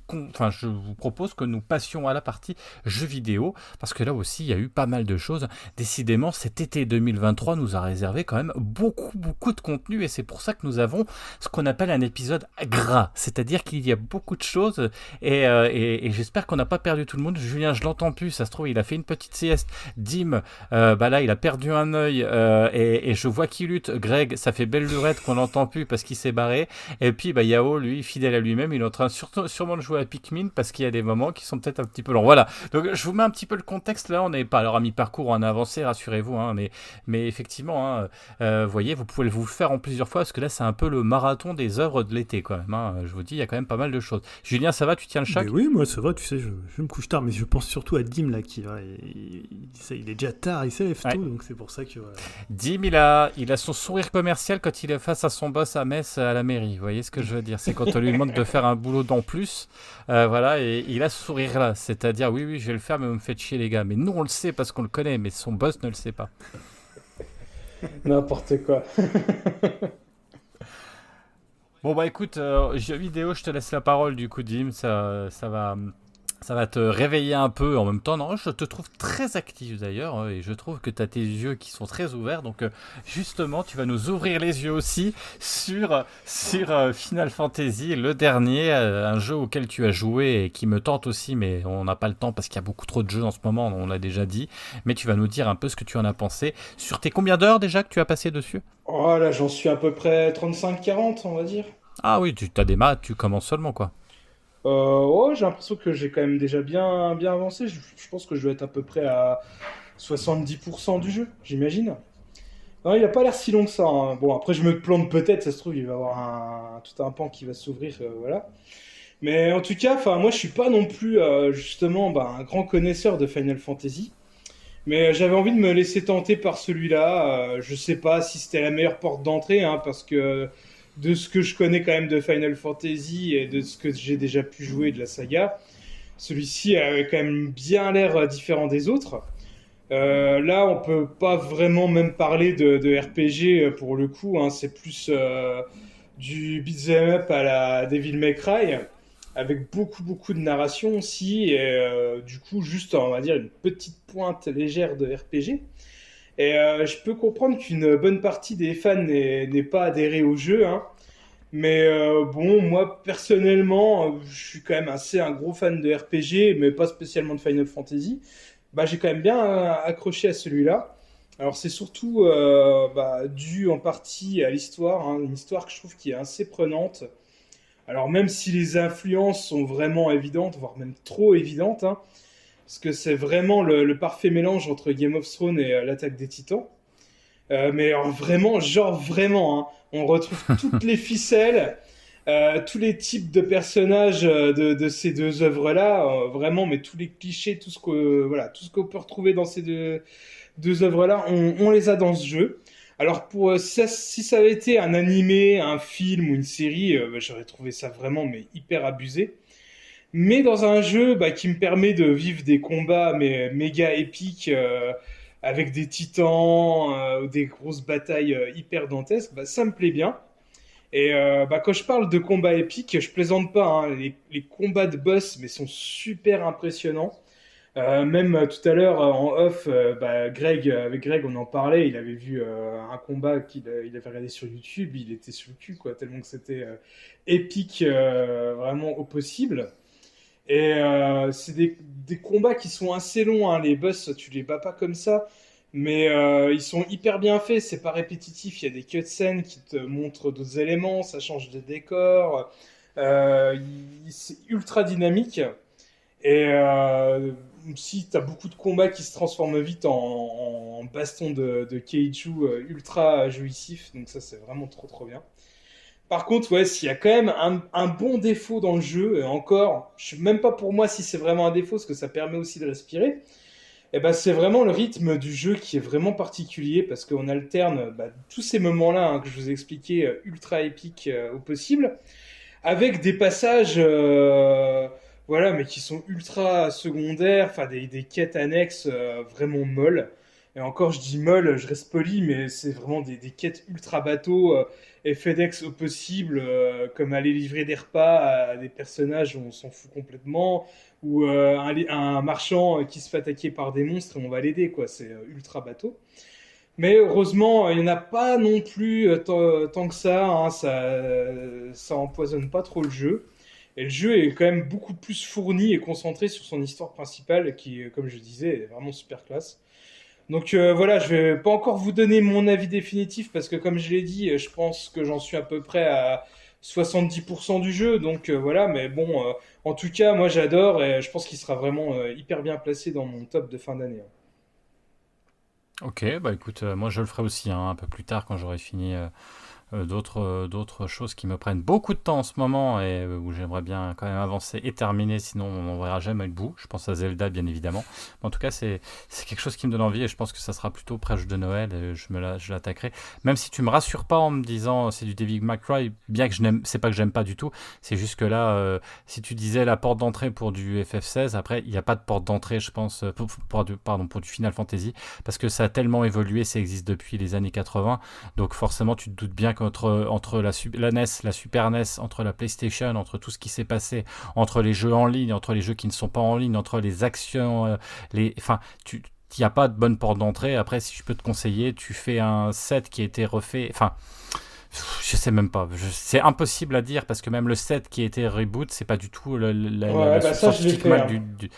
propose que nous passions à la partie jeux vidéo, parce que là aussi il y a eu pas mal de choses. Décidément, cet été 2023 nous a réservé quand même beaucoup de contenu, et c'est pour ça que nous avons ce qu'on appelle un épisode gras, c'est-à-dire qu'il y a beaucoup de choses, et j'espère qu'on n'a pas perdu tout le monde. Julien, je l'entends plus, ça se trouve il a fait une petite sieste. Dim, là il a perdu un œil, et je vois qu'il lutte. Greg, ça fait belle lurette qu'on l'entend plus parce qu'il s'est barré. Et puis Yao, lui, fidèle à lui-même, il est en train sûrement de jouer à Pikmin, parce qu'il y a des moments qui sont peut-être un petit peu longs. Voilà, donc je vous mets un petit peu le contexte. Là, on n'est pas alors à mi-parcours, on a avancé, rassurez-vous, mais effectivement, vous voyez, vous pouvez vous le faire en plusieurs fois, parce que là, c'est un peu le marathon des œuvres de l'été, quand même. Je vous dis, il y a quand même pas mal de choses. Julien, ça va, tu tiens le choc? Oui, moi ça va, tu sais, je me couche tard, mais je pense surtout à Dim, là, il est déjà tard, il s'élève tôt, donc c'est pour ça que... Dim, il a son sourire commercial quand il est face à son boss à Metz, à la mairie, vous voyez ce que je veux dire? C'est quand on lui demande de faire un boulot d'en plus, voilà, et il a ce sourire-là, c'est-à-dire oui, je vais le faire, mais vous me faites chier, les gars. Mais nous, on le sait parce qu'on le connaît, mais son boss ne le sait pas. N'importe quoi. Bon, écoute, jeux vidéo, je te laisse la parole, du coup, Dim, ça va te réveiller un peu en même temps. Non, je te trouve très actif d'ailleurs, et je trouve que tu as tes yeux qui sont très ouverts. Donc justement, tu vas nous ouvrir les yeux aussi sur Final Fantasy, le dernier, un jeu auquel tu as joué et qui me tente aussi, mais on n'a pas le temps parce qu'il y a beaucoup trop de jeux en ce moment, on l'a déjà dit. Mais tu vas nous dire un peu ce que tu en as pensé. Sur tes combien d'heures déjà que tu as passé dessus? Oh là, j'en suis à peu près 35-40, on va dire. Ah oui, tu as des maths, tu commences seulement, quoi. Ouais, j'ai l'impression que j'ai quand même déjà bien avancé. Je pense que je dois être à peu près à 70% du jeu, j'imagine. Non, il a pas l'air si long que ça, hein. Bon, après, je me plante peut-être, ça se trouve, il va y avoir tout un pan qui va s'ouvrir, voilà. Mais en tout cas, enfin, moi, je suis pas non plus, justement, un grand connaisseur de Final Fantasy. Mais j'avais envie de me laisser tenter par celui-là. Je sais pas si c'était la meilleure porte d'entrée, hein, parce que de ce que je connais quand même de Final Fantasy et de ce que j'ai déjà pu jouer de la saga, celui-ci avait quand même bien l'air différent des autres. Là, on peut pas vraiment même parler de RPG pour le coup, hein. C'est plus du beat'em up à la Devil May Cry, avec beaucoup de narration aussi, et du coup, juste, on va dire, une petite pointe légère de RPG. Et je peux comprendre qu'une bonne partie des fans n'ait pas adhéré au jeu, hein. Mais bon, moi personnellement, je suis quand même assez un gros fan de RPG, mais pas spécialement de Final Fantasy. J'ai quand même bien accroché à celui-là. Alors c'est surtout dû en partie à l'histoire, hein, une histoire que je trouve qui est assez prenante. Alors même si les influences sont vraiment évidentes, voire même trop évidentes, hein, parce que c'est vraiment le parfait mélange entre Game of Thrones et l'Attaque des Titans. Mais alors vraiment, genre vraiment, hein, on retrouve toutes les ficelles, tous les types de personnages de ces deux œuvres-là, vraiment, mais tous les clichés, tout ce qu'on peut retrouver dans ces deux œuvres-là, on les a dans ce jeu. Alors si ça avait été un animé, un film ou une série, j'aurais trouvé ça vraiment mais hyper abusé. Mais dans un jeu qui me permet de vivre des combats mais méga épiques avec des titans, des grosses batailles hyper dantesques, ça me plaît bien. Et quand je parle de combats épiques, je plaisante pas, hein. Les combats de boss mais sont super impressionnants. Même tout à l'heure en off, avec Greg, on en parlait. Il avait vu un combat il avait regardé sur YouTube. Il était sur le cul, quoi, tellement que c'était épique, vraiment au possible. Et c'est des combats qui sont assez longs, hein. Les boss, tu les bats pas comme ça. Mais ils sont hyper bien faits, c'est pas répétitif. Il y a des cutscenes qui te montrent d'autres éléments, ça change de décor. C'est ultra dynamique. Et si t'as beaucoup de combats qui se transforment vite en baston de kaiju ultra jouissif, donc ça c'est vraiment trop bien. Par contre, ouais, s'il y a quand même un bon défaut dans le jeu, et encore, je sais même pas pour moi si c'est vraiment un défaut, parce que ça permet aussi de respirer, et c'est vraiment le rythme du jeu qui est vraiment particulier, parce qu'on alterne tous ces moments-là, hein, que je vous ai expliqué, ultra épiques au possible, avec des passages, voilà, mais qui sont ultra secondaires, enfin des quêtes annexes vraiment molles. Et encore, je dis molle, je reste poli, mais c'est vraiment des quêtes ultra bateau et FedEx au possible, comme aller livrer des repas à des personnages où on s'en fout complètement, ou un marchand qui se fait attaquer par des monstres et on va l'aider, quoi. C'est ultra bateau. Mais heureusement, il n'y en a pas non plus tant que ça, hein. Ça empoisonne pas trop le jeu. Et le jeu est quand même beaucoup plus fourni et concentré sur son histoire principale, qui, comme je disais, est vraiment super classe. Donc voilà, je vais pas encore vous donner mon avis définitif, parce que comme je l'ai dit, je pense que j'en suis à peu près à 70% du jeu. Donc voilà, mais bon, en tout cas, moi j'adore et je pense qu'il sera vraiment hyper bien placé dans mon top de fin d'année, hein. Ok, bah écoute, moi je le ferai aussi, hein, un peu plus tard quand j'aurai fini d'autres choses qui me prennent beaucoup de temps en ce moment et où j'aimerais bien quand même avancer et terminer, sinon on n'en verra jamais le bout. Je pense à Zelda, bien évidemment. Mais en tout cas, c'est quelque chose qui me donne envie et je pense que ça sera plutôt proche de Noël et je l'attaquerai. Même si tu me rassures pas en me disant c'est du Devil May Cry, bien que c'est pas que j'aime pas du tout, c'est juste que là, si tu disais la porte d'entrée pour du FF16, après il n'y a pas de porte d'entrée, je pense, pour du Final Fantasy, parce que ça a tellement évolué, ça existe depuis les années 80, donc forcément tu te doutes bien entre la NES, la Super NES, entre la PlayStation, entre tout ce qui s'est passé, entre les jeux en ligne, entre les jeux qui ne sont pas en ligne, entre les actions, enfin, il n'y a pas de bonne porte d'entrée. Après, si je peux te conseiller, tu fais un set qui a été refait, enfin, je sais même pas, c'est impossible à dire, parce que même le set qui a été reboot, c'est pas du tout la Ouais, ça je l'ai scientifique fait, mal hein.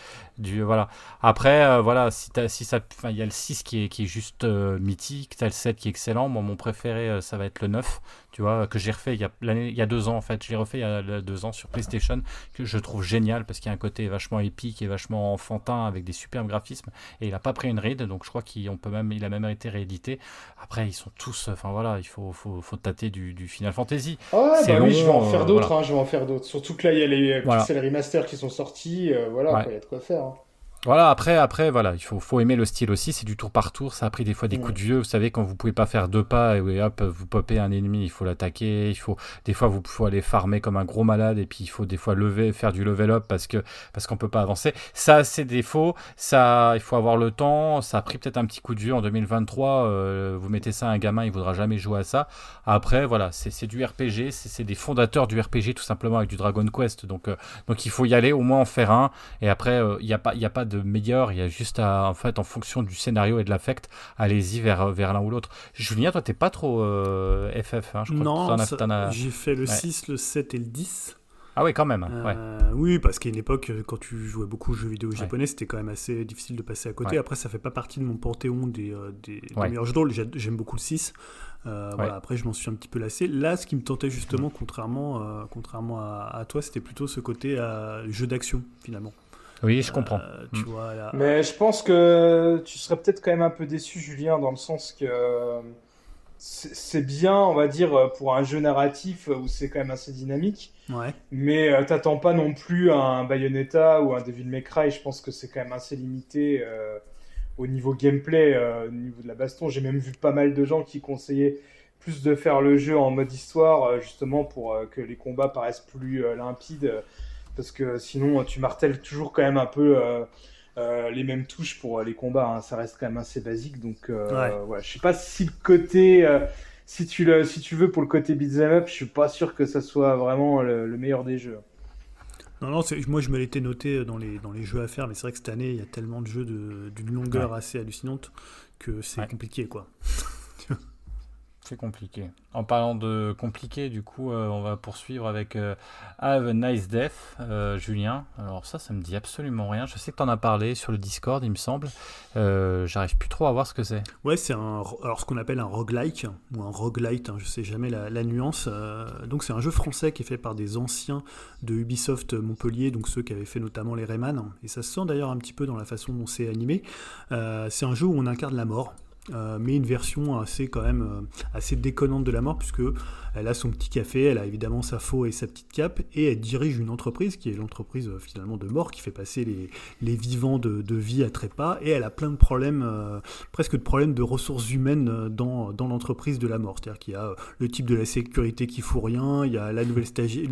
Voilà. Après, voilà, il y a le 6 qui est juste mythique, t'as le 7 qui est excellent. Moi, mon préféré, ça va être le 9, tu vois, que j'ai refait il y a 2 ans, en fait. Je l'ai refait il y a 2 ans sur PlayStation, que je trouve génial parce qu'il y a un côté vachement épique et vachement enfantin avec des superbes graphismes. Et il a pas pris une ride, donc je crois il a même été réédité. Après, ils sont tous, enfin voilà, il faut tâter du Final Fantasy. Ah C'est long, oui, je vais en faire d'autres, voilà. je vais en faire d'autres. Surtout que là, il y a les Voilà. Pixel Remaster qui sont sortis, voilà, Ouais. quoi, il y a de quoi faire. Voilà, après, voilà, il faut aimer le style aussi, c'est du tour par tour, ça a pris des fois des coups de vieux, vous savez, quand vous pouvez pas faire 2 pas et hop, vous popez un ennemi, il faut l'attaquer, des fois, faut aller farmer comme un gros malade et puis il faut des fois faire du level up parce qu'on peut pas avancer. Ça, c'est défaut, ça, il faut avoir le temps, ça a pris peut-être un petit coup de vieux en 2023, vous mettez ça à un gamin, il voudra jamais jouer à ça. Après, voilà, c'est du RPG, c'est des fondateurs du RPG tout simplement avec du Dragon Quest, donc il faut y aller, au moins en faire un, et après, il y a pas de meilleur, il y a juste en fait, en fonction du scénario et de l'affect, allez-y vers l'un ou l'autre. Julien, toi, t'es pas trop FF, hein, je crois Non, que t'en as... j'ai fait le Ouais. 6, le 7 et le 10. Ah oui, quand même, ouais. Oui, parce qu'à une époque, quand tu jouais beaucoup aux jeux vidéo Ouais. japonais, c'était quand même assez difficile de passer à côté. Ouais. Après, ça fait pas partie de mon panthéon des Ouais. meilleurs jeux de rôle. J'aime beaucoup le 6. Voilà, après, je m'en suis un petit peu lassé. Là, ce qui me tentait justement, contrairement à toi, c'était plutôt ce côté jeu d'action, finalement. Oui, je comprends. Tu vois, là... Mais je pense que tu serais peut-être quand même un peu déçu, Julien, dans le sens que c'est bien, on va dire, pour un jeu narratif où c'est quand même assez dynamique. Ouais. Mais t'attends pas non plus à un Bayonetta ou un Devil May Cry. Je pense que c'est quand même assez limité au niveau gameplay, au niveau de la baston. J'ai même vu pas mal de gens qui conseillaient plus de faire le jeu en mode histoire, justement pour que les combats paraissent plus limpides. Parce que sinon, tu martèles toujours quand même un peu les mêmes touches pour les combats. Hein. Ça reste quand même assez basique. Donc, voilà. Je sais pas si le côté... si tu veux pour le côté beat'em up, je suis pas sûr que ça soit vraiment le meilleur des jeux. Non, moi je me l'étais noté dans les jeux à faire, mais c'est vrai que cette année il y a tellement de jeux d'une longueur assez hallucinante que c'est compliqué quoi. C'est compliqué. En parlant de compliqué, du coup, on va poursuivre avec Have a Nice Death, Julien. Alors ça me dit absolument rien. Je sais que tu en as parlé sur le Discord, il me semble. J'arrive plus trop à voir ce que c'est. Ouais, c'est ce qu'on appelle un roguelike ou un roguelite, hein, je sais jamais la nuance. Donc c'est un jeu français qui est fait par des anciens de Ubisoft Montpellier, donc ceux qui avaient fait notamment les Rayman. Et ça se sent d'ailleurs un petit peu dans la façon dont c'est animé. C'est un jeu où on incarne la mort. Mais une version quand même assez déconnante de la mort, puisque elle a son petit café, elle a évidemment sa faux et sa petite cape, et elle dirige une entreprise qui est l'entreprise finalement de mort, qui fait passer les vivants de vie à trépas, et elle a plein de problèmes, presque de problèmes de ressources humaines dans l'entreprise de la mort. C'est-à-dire qu'il y a le type de la sécurité qui fout rien, il y a le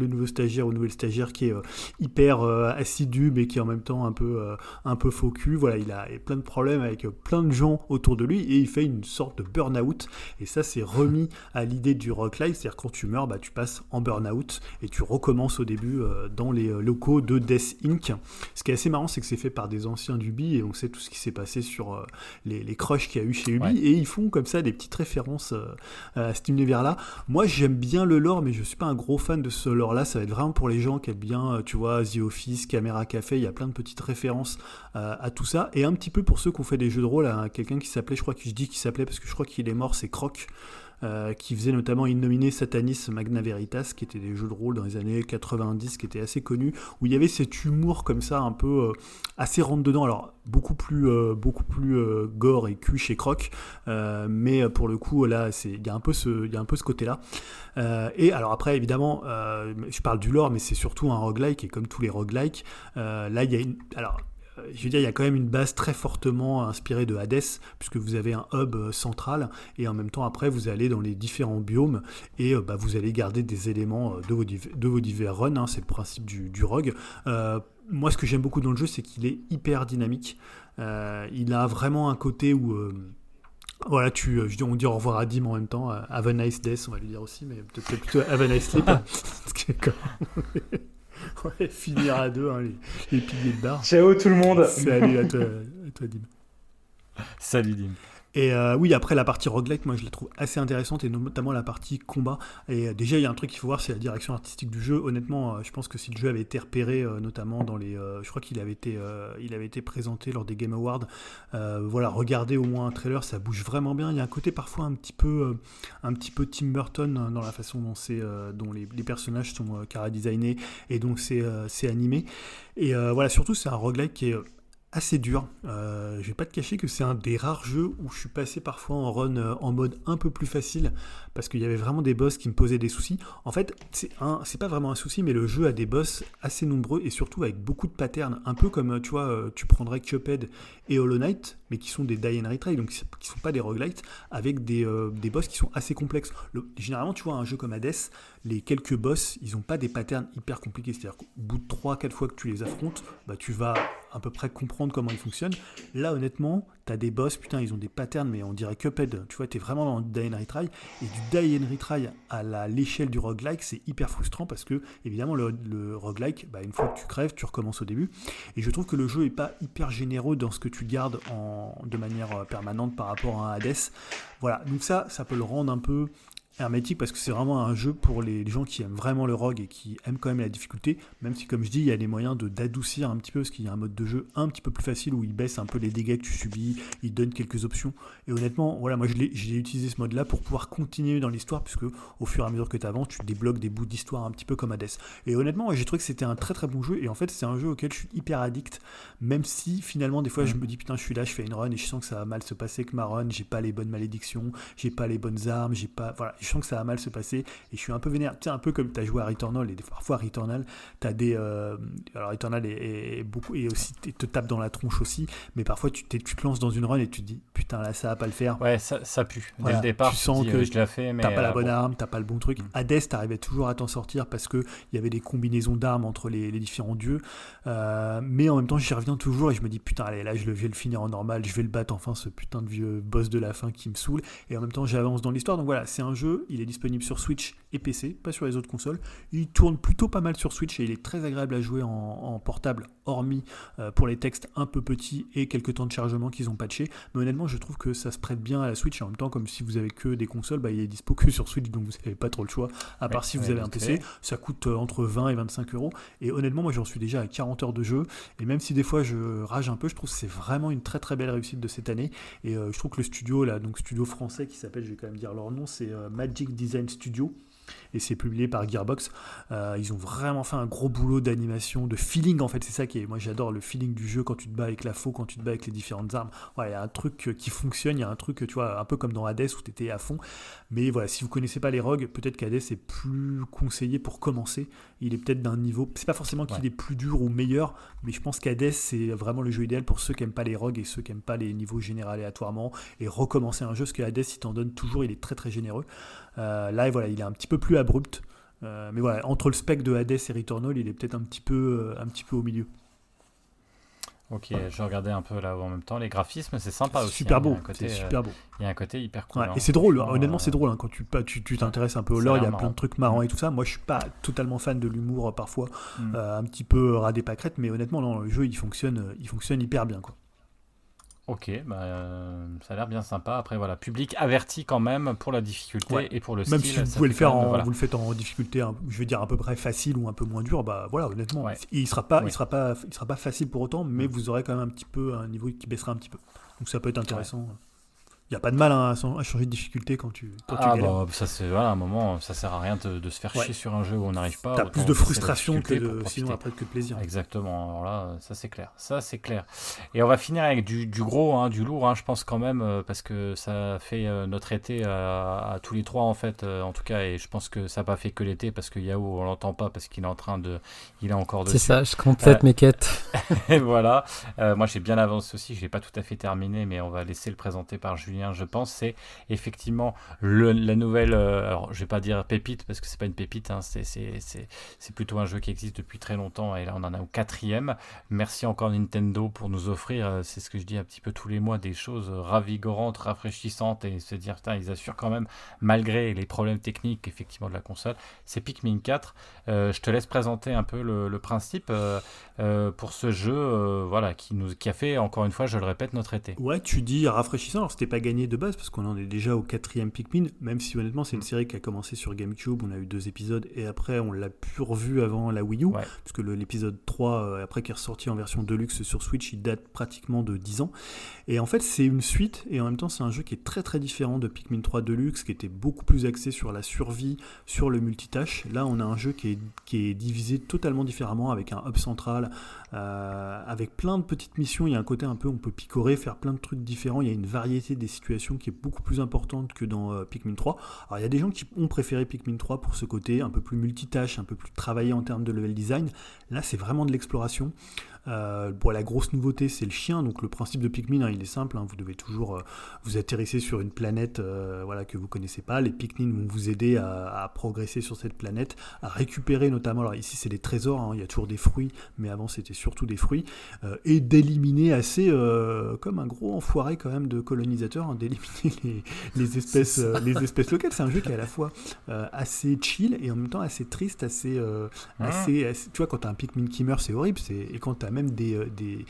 nouveau stagiaire ou nouvelle stagiaire qui est hyper assidu, mais qui est en même temps un peu faux cul. Voilà, il a plein de problèmes avec plein de gens autour de lui, et il fait une sorte de burn-out, et ça c'est remis à l'idée du roguelike, c'est-à-dire quand tu meurs, tu passes en burn-out et tu recommences au début dans les locaux de Death Inc. Ce qui est assez marrant, c'est que c'est fait par des anciens d'Ubi, et on sait tout ce qui s'est passé sur les crushs qu'il y a eu chez Ubi, et ils font comme ça des petites références à cet univers-là. Moi j'aime bien le lore, mais je suis pas un gros fan de ce lore-là, ça va être vraiment pour les gens qui aiment bien, tu vois, The Office, Caméra Café, il y a plein de petites références à tout ça, et un petit peu pour ceux qui ont fait des jeux de rôle, à quelqu'un qui s'appelait, je crois que je dis qu'il s'appelait parce que je crois qu'il est mort, c'est Croc, qui faisait notamment Innominé Satanis Magna Veritas, qui étaient des jeux de rôle dans les années 90, qui étaient assez connus, où il y avait cet humour comme ça, un peu assez rentre-dedans, alors beaucoup plus gore et cul chez Croc, mais pour le coup, là, il y a un peu ce côté-là. Et alors après, évidemment, je parle du lore, mais c'est surtout un roguelike, et comme tous les roguelikes, là, il y a je veux dire, il y a quand même une base très fortement inspirée de Hades, puisque vous avez un hub central, et en même temps, après, vous allez dans les différents biomes, et vous allez garder des éléments de vos divers runs, hein, c'est le principe du rogue. Moi, ce que j'aime beaucoup dans le jeu, c'est qu'il est hyper dynamique. Il a vraiment un côté où... voilà, on dit au revoir à Dim en même temps, Have a nice death, on va lui dire aussi, mais peut-être plutôt Have a nice sleep. Ouais, finir à deux, hein, les piliers de barre. Ciao tout le monde. Salut à toi Dim. Salut Dim. Et oui, après la partie roguelike, moi je la trouve assez intéressante et notamment la partie combat. Et déjà, il y a un truc qu'il faut voir, c'est la direction artistique du jeu. Honnêtement, je pense que si le jeu avait été repéré, notamment dans les. Je crois qu'il avait été présenté lors des Game Awards. Voilà, regardez au moins un trailer, ça bouge vraiment bien. Il y a un côté parfois un petit peu Tim Burton dans la façon dont les personnages sont chara-designés et donc c'est animé. Et voilà, surtout, c'est un roguelike qui est assez dur. Je vais pas te cacher que c'est un des rares jeux où je suis passé parfois en run en mode un peu plus facile parce qu'il y avait vraiment des boss qui me posaient des soucis. En fait, c'est pas vraiment un souci, mais le jeu a des boss assez nombreux et surtout avec beaucoup de patterns, un peu comme tu vois, tu prendrais Cuphead et Hollow Knight, mais qui sont des die and retry, donc qui sont pas des roguelites, avec des boss qui sont assez complexes. Généralement, tu vois, un jeu comme Hades, les quelques boss, ils ont pas des patterns hyper compliqués, c'est-à-dire qu'au bout de 3-4 fois que tu les affrontes, bah, tu vas à peu près comprendre comment ils fonctionnent. Là, honnêtement, t'as des boss, putain, ils ont des patterns, mais on dirait Cuphead. Tu vois, t'es vraiment dans le die and retry. Et du die and retry à l'échelle du roguelike, c'est hyper frustrant parce que, évidemment, le roguelike, bah, une fois que tu crèves, tu recommences au début. Et je trouve que le jeu est pas hyper généreux dans ce que tu gardes de manière permanente par rapport à un Hades. Voilà, donc ça peut le rendre un peu hermétique parce que c'est vraiment un jeu pour les gens qui aiment vraiment le rogue et qui aiment quand même la difficulté, même si comme je dis il y a des moyens d'adoucir un petit peu parce qu'il y a un mode de jeu un petit peu plus facile où il baisse un peu les dégâts que tu subis, il donne quelques options et honnêtement voilà, moi j'ai utilisé ce mode là pour pouvoir continuer dans l'histoire puisque au fur et à mesure que tu avances tu débloques des bouts d'histoire un petit peu comme Hades et honnêtement j'ai trouvé que c'était un très très bon jeu et en fait c'est un jeu auquel je suis hyper addict même si finalement des fois je me dis putain je suis là, je fais une run et je sens que ça va mal se passer que ma run, j'ai pas les bonnes malédictions, j'ai pas les bonnes armes, je sens que ça va mal se passer et je suis un peu vénère. Tu sais, un peu comme tu as joué à Returnal et parfois à Returnal, tu as des. Alors, Returnal est beaucoup et aussi te tape dans la tronche aussi, mais parfois tu te lances dans une run et tu te dis putain, là ça va pas le faire. Ouais, ça pue. Dès Voilà, le départ, tu sens que je l'ai fait, mais. T'as pas la bonne arme, t'as pas le bon truc. Hades, t'arrivais toujours à t'en sortir parce qu'il y avait des combinaisons d'armes entre les différents dieux, mais en même temps, j'y reviens toujours et je me dis putain, allez, là je vais le finir en normal, je vais le battre enfin, ce putain de vieux boss de la fin qui me saoule, et en même temps, j'avance dans l'histoire. Donc voilà, c'est un jeu, il est disponible sur Switch et PC, pas sur les autres consoles. Il tourne plutôt pas mal sur Switch et il est très agréable à jouer en portable, hormis pour les textes un peu petits et quelques temps de chargement qu'ils ont patché. Mais honnêtement, je trouve que ça se prête bien à la Switch. En même temps, comme si vous avez que des consoles, bah, il est dispo que sur Switch, donc vous n'avez pas trop le choix. À part si vous avez un PC, ça coûte entre 20 et 25 euros. Et honnêtement, moi j'en suis déjà à 40 heures de jeu. Et même si des fois je rage un peu, je trouve que c'est vraiment une très très belle réussite de cette année. Et je trouve que le studio, là, donc studio français qui s'appelle, je vais quand même dire leur nom, c'est Magic Design Studio. Et c'est publié par Gearbox. Ils ont vraiment fait un gros boulot d'animation, de feeling en fait, c'est ça qui est... Moi j'adore le feeling du jeu quand tu te bats avec la faux, quand tu te bats avec les différentes armes. Voilà, il y a un truc qui fonctionne, il y a un truc, tu vois, un peu comme dans Hades où tu étais à fond. Mais voilà, si vous connaissez pas les rogues, peut-être qu'Hades est plus conseillé pour commencer. Il est peut-être d'un niveau... C'est pas forcément qu'il est plus dur ou meilleur, mais je pense qu'Hades c'est vraiment le jeu idéal pour ceux qui aiment pas les rogues et ceux qui aiment pas les niveaux générés aléatoirement et recommencer un jeu, parce que Hades il t'en donne toujours, il est très très généreux. Là voilà, il est un petit peu plus abrupt, mais voilà, entre le spec de Hades et Returnal, il est peut-être un petit peu au milieu. Ok, je regardais un peu là en même temps. Les graphismes, c'est sympa aussi. Super beau, c'est super beau. Il y a un côté hyper cool. Ouais, et c'est drôle, honnêtement, c'est drôle. Hein, quand tu t'intéresses un peu au lore, il y a plein de trucs marrants et tout ça. Moi, je suis pas totalement fan de l'humour parfois, un petit peu ras des pâquerettes, mais honnêtement, non, le jeu il fonctionne hyper bien, quoi. Ok, ça a l'air bien sympa. Après, voilà, public averti quand même pour la difficulté et pour le style. Même si vous pouvez le faire, vous le faites en difficulté, je veux dire à peu près facile ou un peu moins dur, bah voilà, honnêtement, il sera pas facile pour autant, mais vous aurez quand même un petit peu un niveau qui baissera un petit peu. Donc ça peut être intéressant. Il n'y a pas de mal à changer de difficulté quand tu galères. Ça c'est à un moment, ça sert à rien de se faire chier sur un jeu où on n'arrive pas. T'as plus de frustration que sinon après que de plaisir. Exactement. Alors là, ça c'est clair. Et on va finir avec du gros, du lourd. Je pense quand même parce que ça fait notre été à tous les trois en fait, en tout cas. Et je pense que ça n'a pas fait que l'été parce que Yao on l'entend pas parce qu'il est il est encore dessus. C'est ça. Je complète mes quêtes. Et voilà. Moi j'ai bien avancé aussi. Je l'ai pas tout à fait terminé, mais on va laisser le présenter par Julien. Je pense c'est effectivement la nouvelle alors je vais pas dire pépite parce que c'est pas une pépite, c'est plutôt un jeu qui existe depuis très longtemps et là on en a au 4e. Merci encore Nintendo pour nous offrir, c'est ce que je dis un petit peu tous les mois, des choses ravigorantes, rafraîchissantes et se dire putain ils assurent quand même malgré les problèmes techniques effectivement de la console. C'est Pikmin 4. Je te laisse présenter un peu le principe pour ce jeu voilà, qui a fait, encore une fois, je le répète, notre été. Ouais, tu dis rafraîchissant. Alors, c'était pas gagné de base parce qu'on en est déjà au 4e Pikmin, même si honnêtement, c'est une série qui a commencé sur GameCube. On a eu 2 épisodes et après, on l'a pu revu avant la Wii U. Ouais. Parce que l'épisode 3, après qui est ressorti en version Deluxe sur Switch, il date pratiquement de 10 ans. Et en fait, c'est une suite et en même temps, c'est un jeu qui est très très différent de Pikmin 3 Deluxe, qui était beaucoup plus axé sur la survie, sur le multitâche. Là, on a un jeu qui est divisé totalement différemment avec un hub central, avec plein de petites missions. Il y a un côté un peu, on peut picorer, faire plein de trucs différents. Il y a une variété des situations qui est beaucoup plus importante que dans Pikmin 3. Alors, il y a des gens qui ont préféré Pikmin 3 pour ce côté un peu plus multitâche, un peu plus travaillé en termes de level design. Là, c'est vraiment de l'exploration. La grosse nouveauté, c'est le chien. Donc le principe de Pikmin, il est simple, vous devez toujours vous atterrissez sur une planète que vous connaissez pas. Les Pikmin vont vous aider à progresser sur cette planète, à récupérer notamment, alors ici c'est des trésors, il y a toujours des fruits, mais avant c'était surtout des fruits, et d'éliminer assez, comme un gros enfoiré quand même de colonisateur, d'éliminer les espèces locales. C'est un jeu qui est à la fois assez chill et en même temps assez triste, assez, tu vois, quand t'as un Pikmin qui meurt, c'est horrible, et quand t'as même des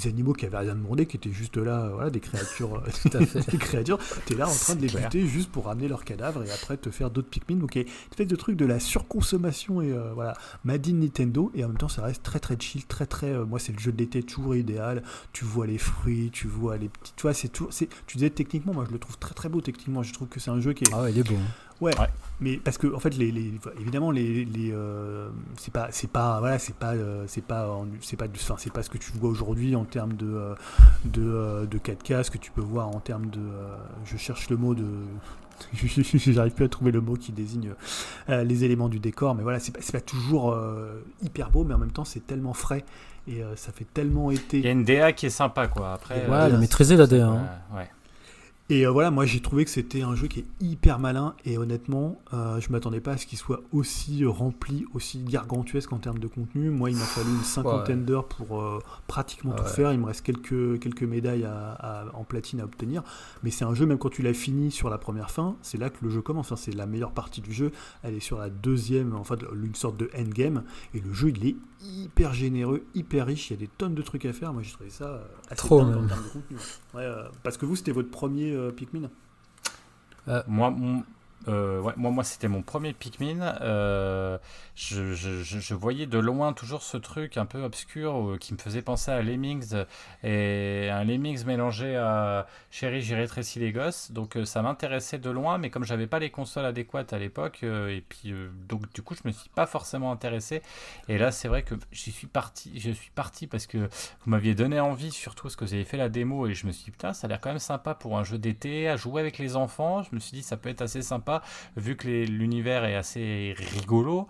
animaux qui avaient rien demandé, qui étaient juste là, des créatures, des créatures, t'es là en train de les buter juste pour ramener leurs cadavres et après te faire d'autres Pikmin. Donc il y a une espèce de truc de la surconsommation et made in Nintendo, et en même temps ça reste très très chill, très très, moi c'est le jeu de l'été toujours idéal. Tu vois les fruits, tu vois les petits, tu vois, tu disais techniquement, moi je le trouve très très beau techniquement, je trouve que c'est un jeu qui est... Ah ouais, il est beau. Ouais, mais parce que en fait évidemment c'est pas ce que tu vois aujourd'hui en termes de 4K, ce que tu peux voir en termes de je cherche le mot de j'arrive plus à trouver le mot qui désigne les éléments du décor, mais voilà, c'est pas toujours hyper beau, mais en même temps c'est tellement frais et ça fait tellement été. Il y a une DA qui est sympa, quoi. Après, elle a maîtrisé la DA. Ouais. Et moi j'ai trouvé que c'était un jeu qui est hyper malin, et honnêtement je m'attendais pas à ce qu'il soit aussi rempli, aussi gargantuesque en termes de contenu. Moi il m'a fallu une cinquantaine d'heures pour pratiquement tout faire. Il me reste quelques médailles en platine à obtenir, mais c'est un jeu, même quand tu l'as fini sur la première fin, c'est là que le jeu commence, c'est la meilleure partie du jeu, elle est sur la deuxième, enfin une sorte de endgame, et le jeu il est hyper généreux, hyper riche, il y a des tonnes de trucs à faire. Moi j'ai trouvé ça assez dingue en termes de contenu. Parce que vous, c'était votre premier Pikmin. Moi c'était mon premier Pikmin. Je voyais de loin toujours ce truc un peu obscur qui me faisait penser à Lemmings, et un Lemmings mélangé à Chérie, j'ai rétréci les gosses. Donc ça m'intéressait de loin, mais comme j'avais pas les consoles adéquates à l'époque, donc du coup je me suis pas forcément intéressé. Et là c'est vrai que je suis parti parce que vous m'aviez donné envie, surtout parce que vous avez fait la démo, et je me suis dit putain, ça a l'air quand même sympa pour un jeu d'été à jouer avec les enfants. Je me suis dit ça peut être assez sympa vu que l'univers est assez rigolo.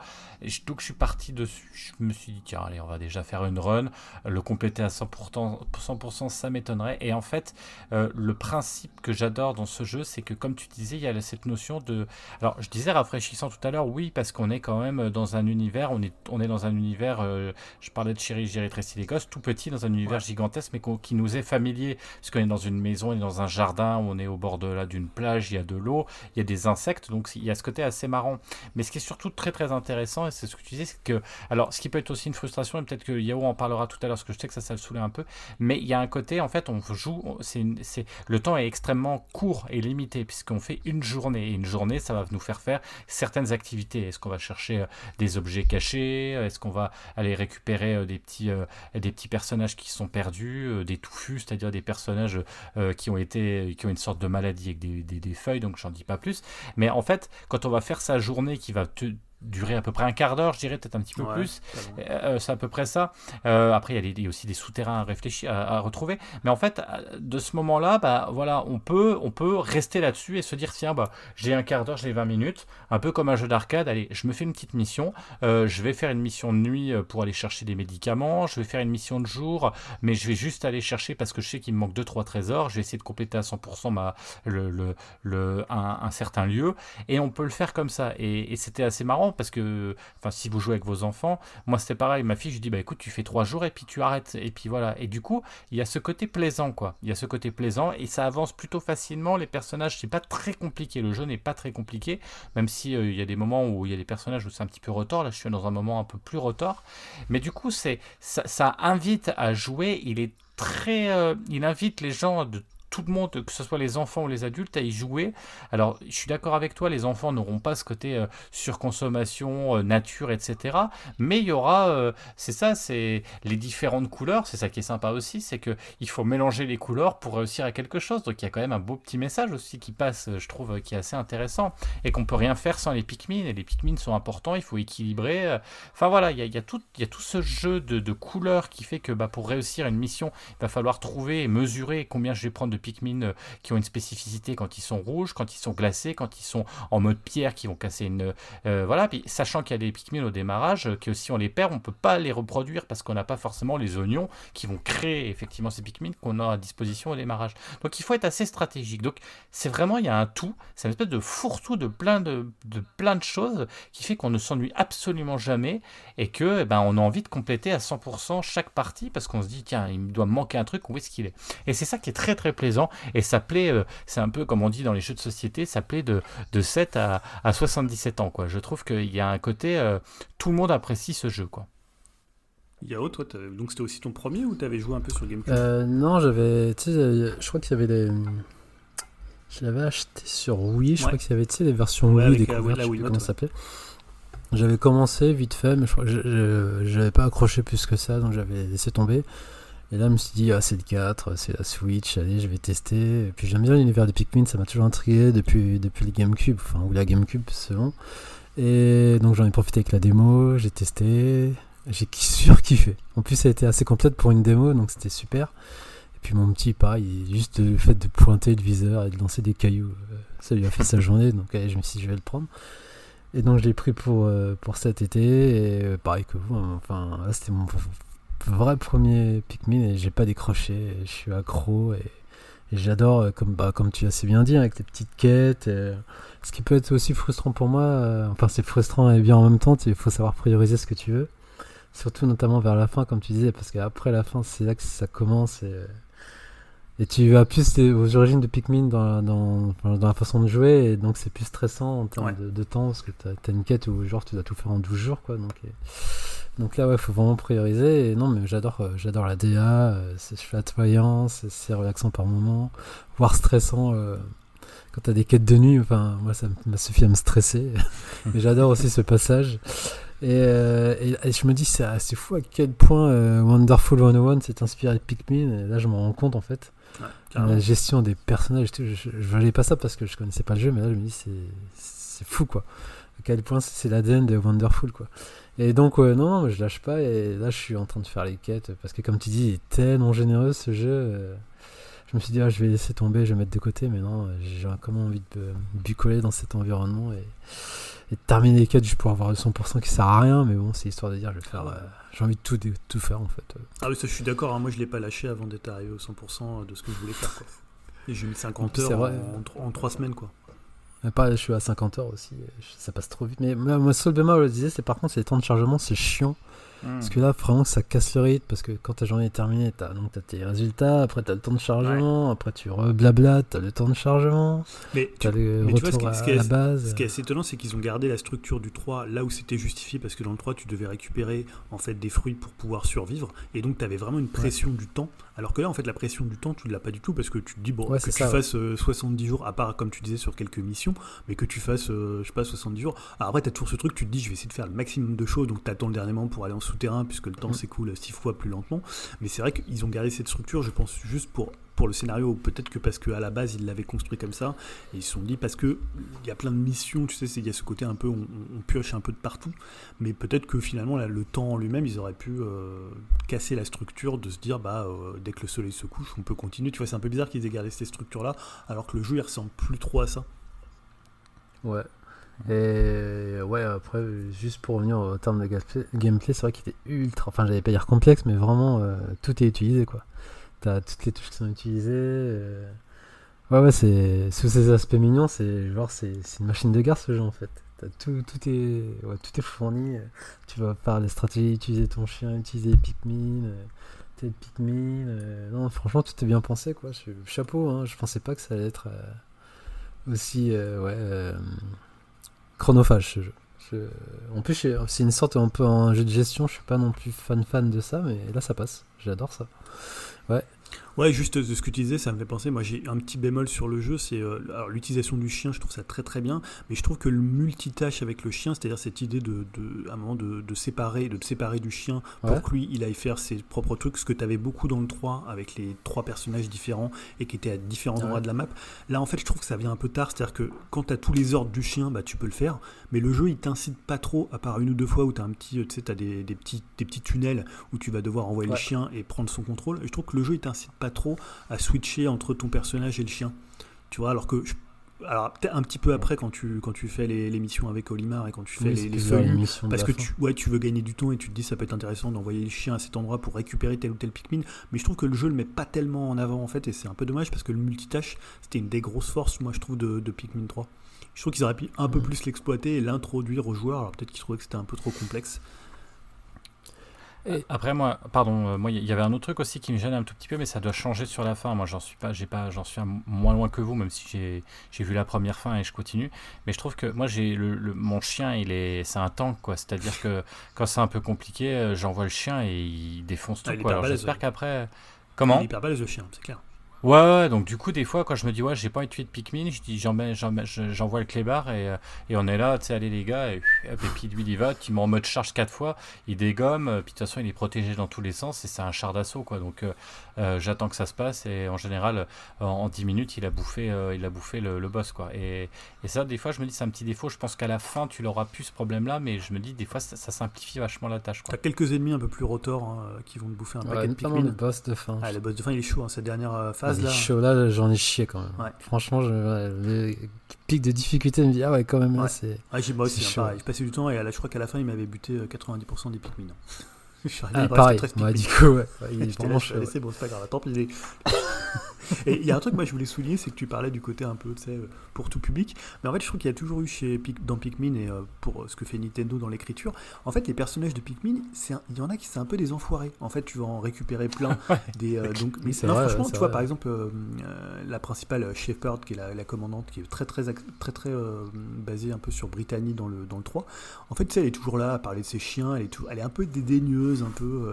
Donc je suis parti dessus. Je me suis dit tiens, allez, on va déjà faire une run, le compléter à 100%, ça m'étonnerait. Et en fait le principe que j'adore dans ce jeu, c'est que comme tu disais, il y a cette notion de, alors je disais rafraîchissant tout à l'heure, oui, parce qu'on est quand même dans un univers, on est dans un univers, je parlais de Chérie, j'ai rétréci les gosses, tout petit, dans un univers gigantesque, mais qui nous est familier, parce qu'on est dans une maison, on est dans un jardin, on est au bord d'une plage, il y a de l'eau, il y a des insectes, donc il y a ce côté assez marrant. Mais ce qui est surtout très très intéressant, et c'est ce que tu disais, c'est que, alors ce qui peut être aussi une frustration, et peut-être que Yao en parlera tout à l'heure, parce que je sais que ça le saoulait un peu, mais il y a un côté, en fait, on joue, le temps est extrêmement court et limité, puisqu'on fait une journée, et une journée, ça va nous faire certaines activités. Est-ce qu'on va chercher des objets cachés? Est-ce qu'on va aller récupérer des petits personnages qui sont perdus, des touffus, c'est-à-dire des personnages qui ont une sorte de maladie avec des feuilles, donc j'en dis pas plus. Mais en fait, quand on va faire sa journée qui va durer à peu près un quart d'heure, je dirais, peut-être un petit peu plus, c'est à peu près ça. Après il y a aussi des souterrains à réfléchir, à retrouver, mais en fait de ce moment là, on peut rester là-dessus et se dire tiens, j'ai un quart d'heure, j'ai 20 minutes, un peu comme un jeu d'arcade, allez, je me fais une petite mission, je vais faire une mission de nuit pour aller chercher des médicaments, je vais faire une mission de jour, mais je vais juste aller chercher parce que je sais qu'il me manque 2-3 trésors, je vais essayer de compléter à 100% un certain lieu, et on peut le faire comme ça, et c'était assez marrant parce que, enfin, si vous jouez avec vos enfants, moi c'était pareil, ma fille, je lui dis, bah écoute, tu fais 3 jours et puis tu arrêtes. Et puis voilà. Et du coup, il y a ce côté plaisant, quoi. Il y a ce côté plaisant et ça avance plutôt facilement. Les personnages, c'est pas très compliqué. Le jeu n'est pas très compliqué, même si il y a des moments où il y a des personnages où c'est un petit peu retors. Là, je suis dans un moment un peu plus retors. Mais du coup, ça invite à jouer. Il invite les gens de tout le monde, que ce soit les enfants ou les adultes, à y jouer. Alors, je suis d'accord avec toi, les enfants n'auront pas ce côté surconsommation, nature, etc. Mais il y aura, c'est les différentes couleurs, c'est ça qui est sympa aussi, c'est qu'il faut mélanger les couleurs pour réussir à quelque chose. Donc, il y a quand même un beau petit message aussi qui passe, je trouve, qui est assez intéressant, et qu'on peut rien faire sans les Pikmin, et les Pikmin sont importants, il faut équilibrer. Enfin voilà, il y a tout ce jeu de couleurs qui fait que pour réussir une mission, il va falloir trouver et mesurer combien je vais prendre de Pikmin qui ont une spécificité quand ils sont rouges, quand ils sont glacés, quand ils sont en mode pierre, qui vont casser une... voilà, puis sachant qu'il y a des Pikmin au démarrage, que si on les perd, on ne peut pas les reproduire parce qu'on n'a pas forcément les oignons qui vont créer effectivement ces Pikmin qu'on a à disposition au démarrage. Donc il faut être assez stratégique. Donc c'est vraiment, il y a un tout, c'est une espèce de fourre-tout de plein de choses qui fait qu'on ne s'ennuie absolument jamais et que on a envie de compléter à 100% chaque partie parce qu'on se dit, tiens, il me doit me manquer un truc, où est-ce qu'il est ? Et c'est ça qui est très très plaisant. Et ça plaît, c'est un peu comme on dit dans les jeux de société, ça plaît de 7 à 77 ans, quoi. Je trouve qu'il y a un côté, tout le monde apprécie ce jeu, quoi. Yao, toi, donc c'était aussi ton premier ou t'avais joué un peu sur GameCube? Non, j'avais, tu sais, je crois qu'il y avait les... Je l'avais acheté sur Wii, je crois qu'il y avait, tu sais, les versions Wii découvertes, je sais plus comment ça s'appelait. J'avais commencé vite fait, mais je crois que j'avais pas accroché plus que ça, donc j'avais laissé tomber. Et là, je me suis dit, c'est le 4, c'est la Switch, allez, je vais tester. Et puis j'aime bien l'univers de Pikmin, ça m'a toujours intrigué depuis les GameCube, ou la GameCube selon. Et donc j'en ai profité avec la démo, j'ai testé, j'ai surkiffé. En plus, ça a été assez complète pour une démo, donc c'était super. Et puis mon petit, pareil, juste le fait de pointer le viseur et de lancer des cailloux, ça lui a fait sa journée, donc allez, je me suis dit, je vais le prendre. Et donc je l'ai pris pour cet été, et pareil que vous, enfin, là, c'était mon vrai premier Pikmin et j'ai pas décroché, je suis accro et j'adore, comme tu as assez bien dit, avec les petites quêtes, ce qui peut être aussi frustrant pour moi, enfin c'est frustrant et bien en même temps, il faut savoir prioriser ce que tu veux, surtout notamment vers la fin comme tu disais, parce qu'après la fin c'est là que ça commence et tu vas plus aux origines de Pikmin dans la façon de jouer, et donc c'est plus stressant en termes de temps, parce que t'as une quête où genre tu dois tout faire en 12 jours, quoi, donc là, faut vraiment prioriser. Et non, mais j'adore la DA, c'est chatoyant, c'est relaxant par moments, voire stressant quand t'as des quêtes de nuit. Enfin, moi, ça m'a suffi à me stresser. Mais j'adore aussi ce passage. Et je me dis, c'est fou à quel point Wonderful 101 s'est inspiré de Pikmin. Et là, je m'en rends compte, en fait. La gestion des personnages, je valais pas ça parce que je connaissais pas le jeu, mais là, je me dis, c'est fou, quoi. À quel point c'est l'ADN de Wonderful, quoi. Et donc non, je lâche pas, et là je suis en train de faire les quêtes parce que comme tu dis, il est tellement généreux ce jeu. Je me suis dit je vais laisser tomber, je vais mettre de côté, mais non, j'ai comment envie de bucoler dans cet environnement et de terminer les quêtes juste pour avoir le 100% qui sert à rien, mais bon, c'est histoire de dire je vais faire, j'ai envie de tout faire en fait. Ah oui, ça je suis d'accord, hein, moi je l'ai pas lâché avant d'être arrivé au 100% de ce que je voulais faire, quoi. Et j'ai mis 50 heures en 3 semaines, quoi. Je suis à 50 heures aussi, ça passe trop vite. Mais moi, seul bémol, je le disais, c'est par contre, c'est les temps de chargement, c'est chiant. Parce que là, vraiment, ça casse le rythme. Parce que quand ta journée est terminée, t'as tes résultats, après t'as le temps de chargement, après tu reblablades, t'as le temps de chargement, t'as le retour à la base. Ce qui est assez étonnant, c'est qu'ils ont gardé la structure du 3 là où c'était justifié, parce que dans le 3, tu devais récupérer en fait des fruits pour pouvoir survivre, et donc t'avais vraiment une pression du temps. Alors que là, en fait, la pression du temps, tu ne l'as pas du tout, parce que tu te dis, bon, que tu fasses 70 jours, à part, comme tu disais, sur quelques missions, mais que tu fasses, je sais pas, 70 jours. Alors après, tu as toujours ce truc, tu te dis, je vais essayer de faire le maximum de choses, donc tu attends le dernier moment pour aller en souterrain, puisque le temps s'écoule 6 fois plus lentement. Mais c'est vrai qu'ils ont gardé cette structure, je pense, juste pour le scénario, ou peut-être que parce qu'à la base, ils l'avaient construit comme ça, et ils se sont dit, parce qu'il y a plein de missions, tu sais, il y a ce côté un peu, on pioche un peu de partout, mais peut-être que finalement, là, le temps en lui-même, ils auraient pu casser la structure, de se dire, dès que le soleil se couche, on peut continuer. Tu vois, c'est un peu bizarre qu'ils aient gardé cette structure-là, alors que le jeu, il ressemble plus trop à ça. Ouais. Et ouais, après, juste pour revenir au terme de gameplay, c'est vrai qu'il était ultra, enfin, j'allais pas dire complexe, mais vraiment, tout est utilisé, quoi. T'as toutes les touches qui sont utilisées. Ouais, c'est sous ces aspects mignons, c'est une machine de guerre, ce jeu, en fait. Tout est fourni. Tu vas par les stratégies, utiliser ton chien, utiliser les Pikmin, tes Pikmin. Non, franchement, tout est bien pensé, quoi. Chapeau, hein. Je pensais pas que ça allait être aussi chronophage, ce jeu. En plus, c'est une sorte un peu un jeu de gestion. Je suis pas non plus fan de ça, mais là, ça passe. J'adore ça. Ouais, juste de ce que tu disais, ça me fait penser, moi j'ai un petit bémol sur le jeu, c'est alors, l'utilisation du chien, je trouve ça très très bien, mais je trouve que le multitâche avec le chien, c'est-à-dire cette idée à un moment de te séparer du chien pour que lui il aille faire ses propres trucs, ce que tu avais beaucoup dans le 3 avec les 3 personnages différents et qui étaient à différents endroits de la map. Là en fait je trouve que ça vient un peu tard, c'est-à-dire que quand tu as tous les ordres du chien, bah tu peux le faire, mais le jeu il t'incite pas trop, à part une ou deux fois où tu as t'as des petits tunnels où tu vas devoir envoyer le chien et prendre son contrôle, et je trouve que le jeu il t'incite pas trop à switcher entre ton personnage et le chien, tu vois, alors alors peut-être un petit peu après quand tu fais les missions avec Olimar et quand tu fais les feuillus, parce que tu veux gagner du temps et tu te dis ça peut être intéressant d'envoyer le chien à cet endroit pour récupérer tel ou tel Pikmin, mais je trouve que le jeu le met pas tellement en avant en fait, et c'est un peu dommage parce que le multitâche c'était une des grosses forces moi je trouve de Pikmin 3. Je trouve qu'ils auraient pu un peu plus l'exploiter et l'introduire aux joueurs, alors peut-être qu'ils trouvaient que c'était un peu trop complexe. Après moi, il y avait un autre truc aussi qui me gêne un tout petit peu, mais ça doit changer sur la fin. Moi, j'en suis moins loin que vous, même si j'ai vu la première fin et je continue. Mais je trouve que moi, mon chien, c'est un tank, quoi. C'est-à-dire que quand c'est un peu compliqué, j'envoie le chien et il défonce tout, quoi. Alors j'espère qu'après, comment ? Il est hyper balèze le chien, c'est clair. Ouais, donc du coup, des fois, quand je me dis, j'ai pas envie de tuer de Pikmin, je dis, j'envoie le clébard et on est là, tu sais, allez les gars, et puis lui, il y va, tu mets en mode charge 4 fois, il dégomme, puis de toute façon, il est protégé dans tous les sens et c'est un char d'assaut, quoi. Donc, j'attends que ça se passe et en général, en 10 minutes, il a bouffé le boss, quoi. Et ça, des fois, je me dis, c'est un petit défaut. Je pense qu'à la fin, tu l'auras plus ce problème-là, mais je me dis, des fois, ça simplifie vachement la tâche, quoi. T'as quelques ennemis un peu plus rotors qui vont te bouffer un paquet de Pikmin. Le boss de fin. Le boss de fin, il est chaud, cette dernière phase. Il est chaud, là, j'en ai chié quand même. Ouais. Franchement, le pic de difficulté me dit, quand même, là, c'est. Moi aussi, pareil. Je passais du temps et je crois qu'à la fin, il m'avait buté 90% des Pikmin. Je suis arrivé pareil. Du coup, il est vraiment chaud. C'est bon, c'est pas grave, tant pis. Et il y a un truc, moi, je voulais souligner, c'est que tu parlais du côté un peu, tu sais, pour tout public. Mais en fait, je trouve qu'il y a toujours eu dans Pikmin et pour ce que fait Nintendo dans l'écriture, en fait, les personnages de Pikmin, il y en a qui c'est un peu des enfoirés. En fait, tu vas en récupérer plein. Franchement, tu vois, par exemple, la principale Shepard, qui est la commandante, qui est très, très, très, très basée un peu sur Brittany dans le 3. En fait, tu sais, elle est toujours là à parler de ses chiens. Elle est un peu dédaigneuse,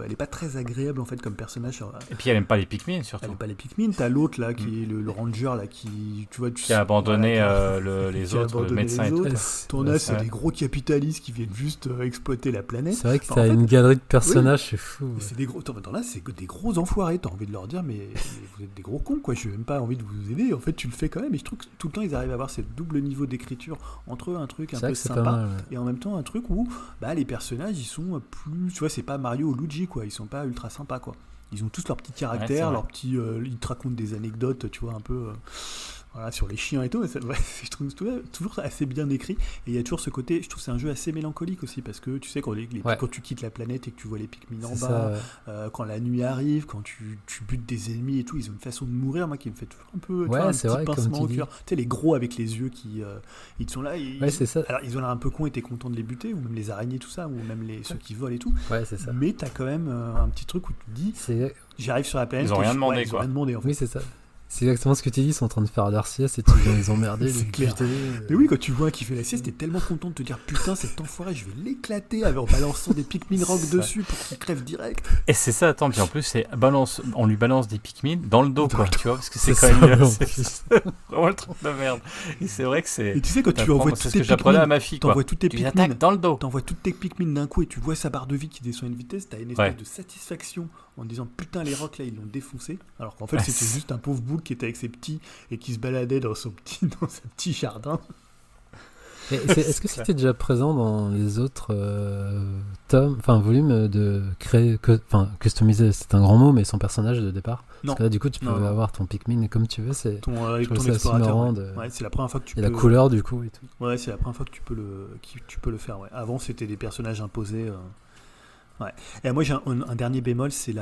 elle est pas très agréable en fait comme personnage. Et puis elle aime pas les Pikmin surtout. Elle aime pas les Pikmin. T'as l'autre là qui est le ranger là qui a abandonné les autres, le médecin et tout. T'en as, c'est des gros capitalistes qui viennent juste exploiter la planète. C'est vrai que t'as une galerie de personnages, c'est fou. C'est des gros. T'en as, c'est des gros enfoirés. T'as envie de leur dire mais vous êtes des gros cons quoi. J'ai même pas envie de vous aider. En fait, tu le fais quand même. Et je trouve que tout le temps ils arrivent à avoir ce double niveau d'écriture entre eux, un truc un peu sympa et en même temps un truc où les personnages ils sont plus. Tu vois, c'est pas Mario ou Luigi quoi. Ils sont pas ultra sympas quoi. Ils ont tous leurs petits caractères, ils te racontent des anecdotes, tu vois, un peu sur les chiens et tout. Je trouve toujours assez bien écrit. Et il y a toujours ce côté, je trouve que c'est un jeu assez mélancolique aussi, parce que tu sais, quand tu quittes la planète et que tu vois les Pikmin en bas, quand la nuit arrive, quand tu butes des ennemis et tout, ils ont une façon de mourir, moi, qui me fait toujours un peu un petit pincement au cœur. Tu sais, les gros avec les yeux qui ils sont là. C'est ça. Alors, ils ont l'air un peu cons et t'es content de les buter, ou même les araignées, tout ça, ou même ceux qui volent et tout. Ouais, c'est ça. Mais t'as quand même un petit truc où tu te dis, j'arrive sur la planète. Ils ont rien demandé, quoi. Ils ont rien demandé, en fait. Oui, c'est ça. C'est exactement ce que tu dis, ils sont en train de faire leur sieste et tu viens les emmerder. C'est clair. Mais oui, quand tu vois qui fait la sieste, t'es tellement content de te dire putain, cet enfoiré, je vais l'éclater en balançant des Pikmin Rock dessus pour qu'il crève direct. Et c'est ça, attends, puis en plus, on lui balance des Pikmin dans le dos, quoi, tu vois, parce que c'est quand même vraiment le truc de merde. Et c'est vrai que c'est. Et tu sais, quand tu envoies toutes tes Pikmin, à ma fille, t'envoies toutes tes Pikmin dans le dos. T'envoies toutes tes Pikmin d'un coup et tu vois sa barre de vie qui descend à une vitesse, t'as une espèce de satisfaction en disant putain, les rocs là, ils l'ont défoncé. Alors qu'en fait, c'était juste un pauvre boule qui était avec ses petits et qui se baladait dans son petit jardin. Est-ce que c'était déjà présent dans les autres volumes de créer, customiser, c'est un grand mot, mais son personnage de départ? Parce que là, du coup, tu peux avoir ton Pikmin comme tu veux. C'est avec ton explorateur. C'est la première fois que tu peux. Et la couleur, du coup, et tout. Ouais, c'est la première fois que tu peux le faire. Ouais. Avant, c'était des personnages imposés. Ouais. Et moi j'ai un dernier bémol, c'est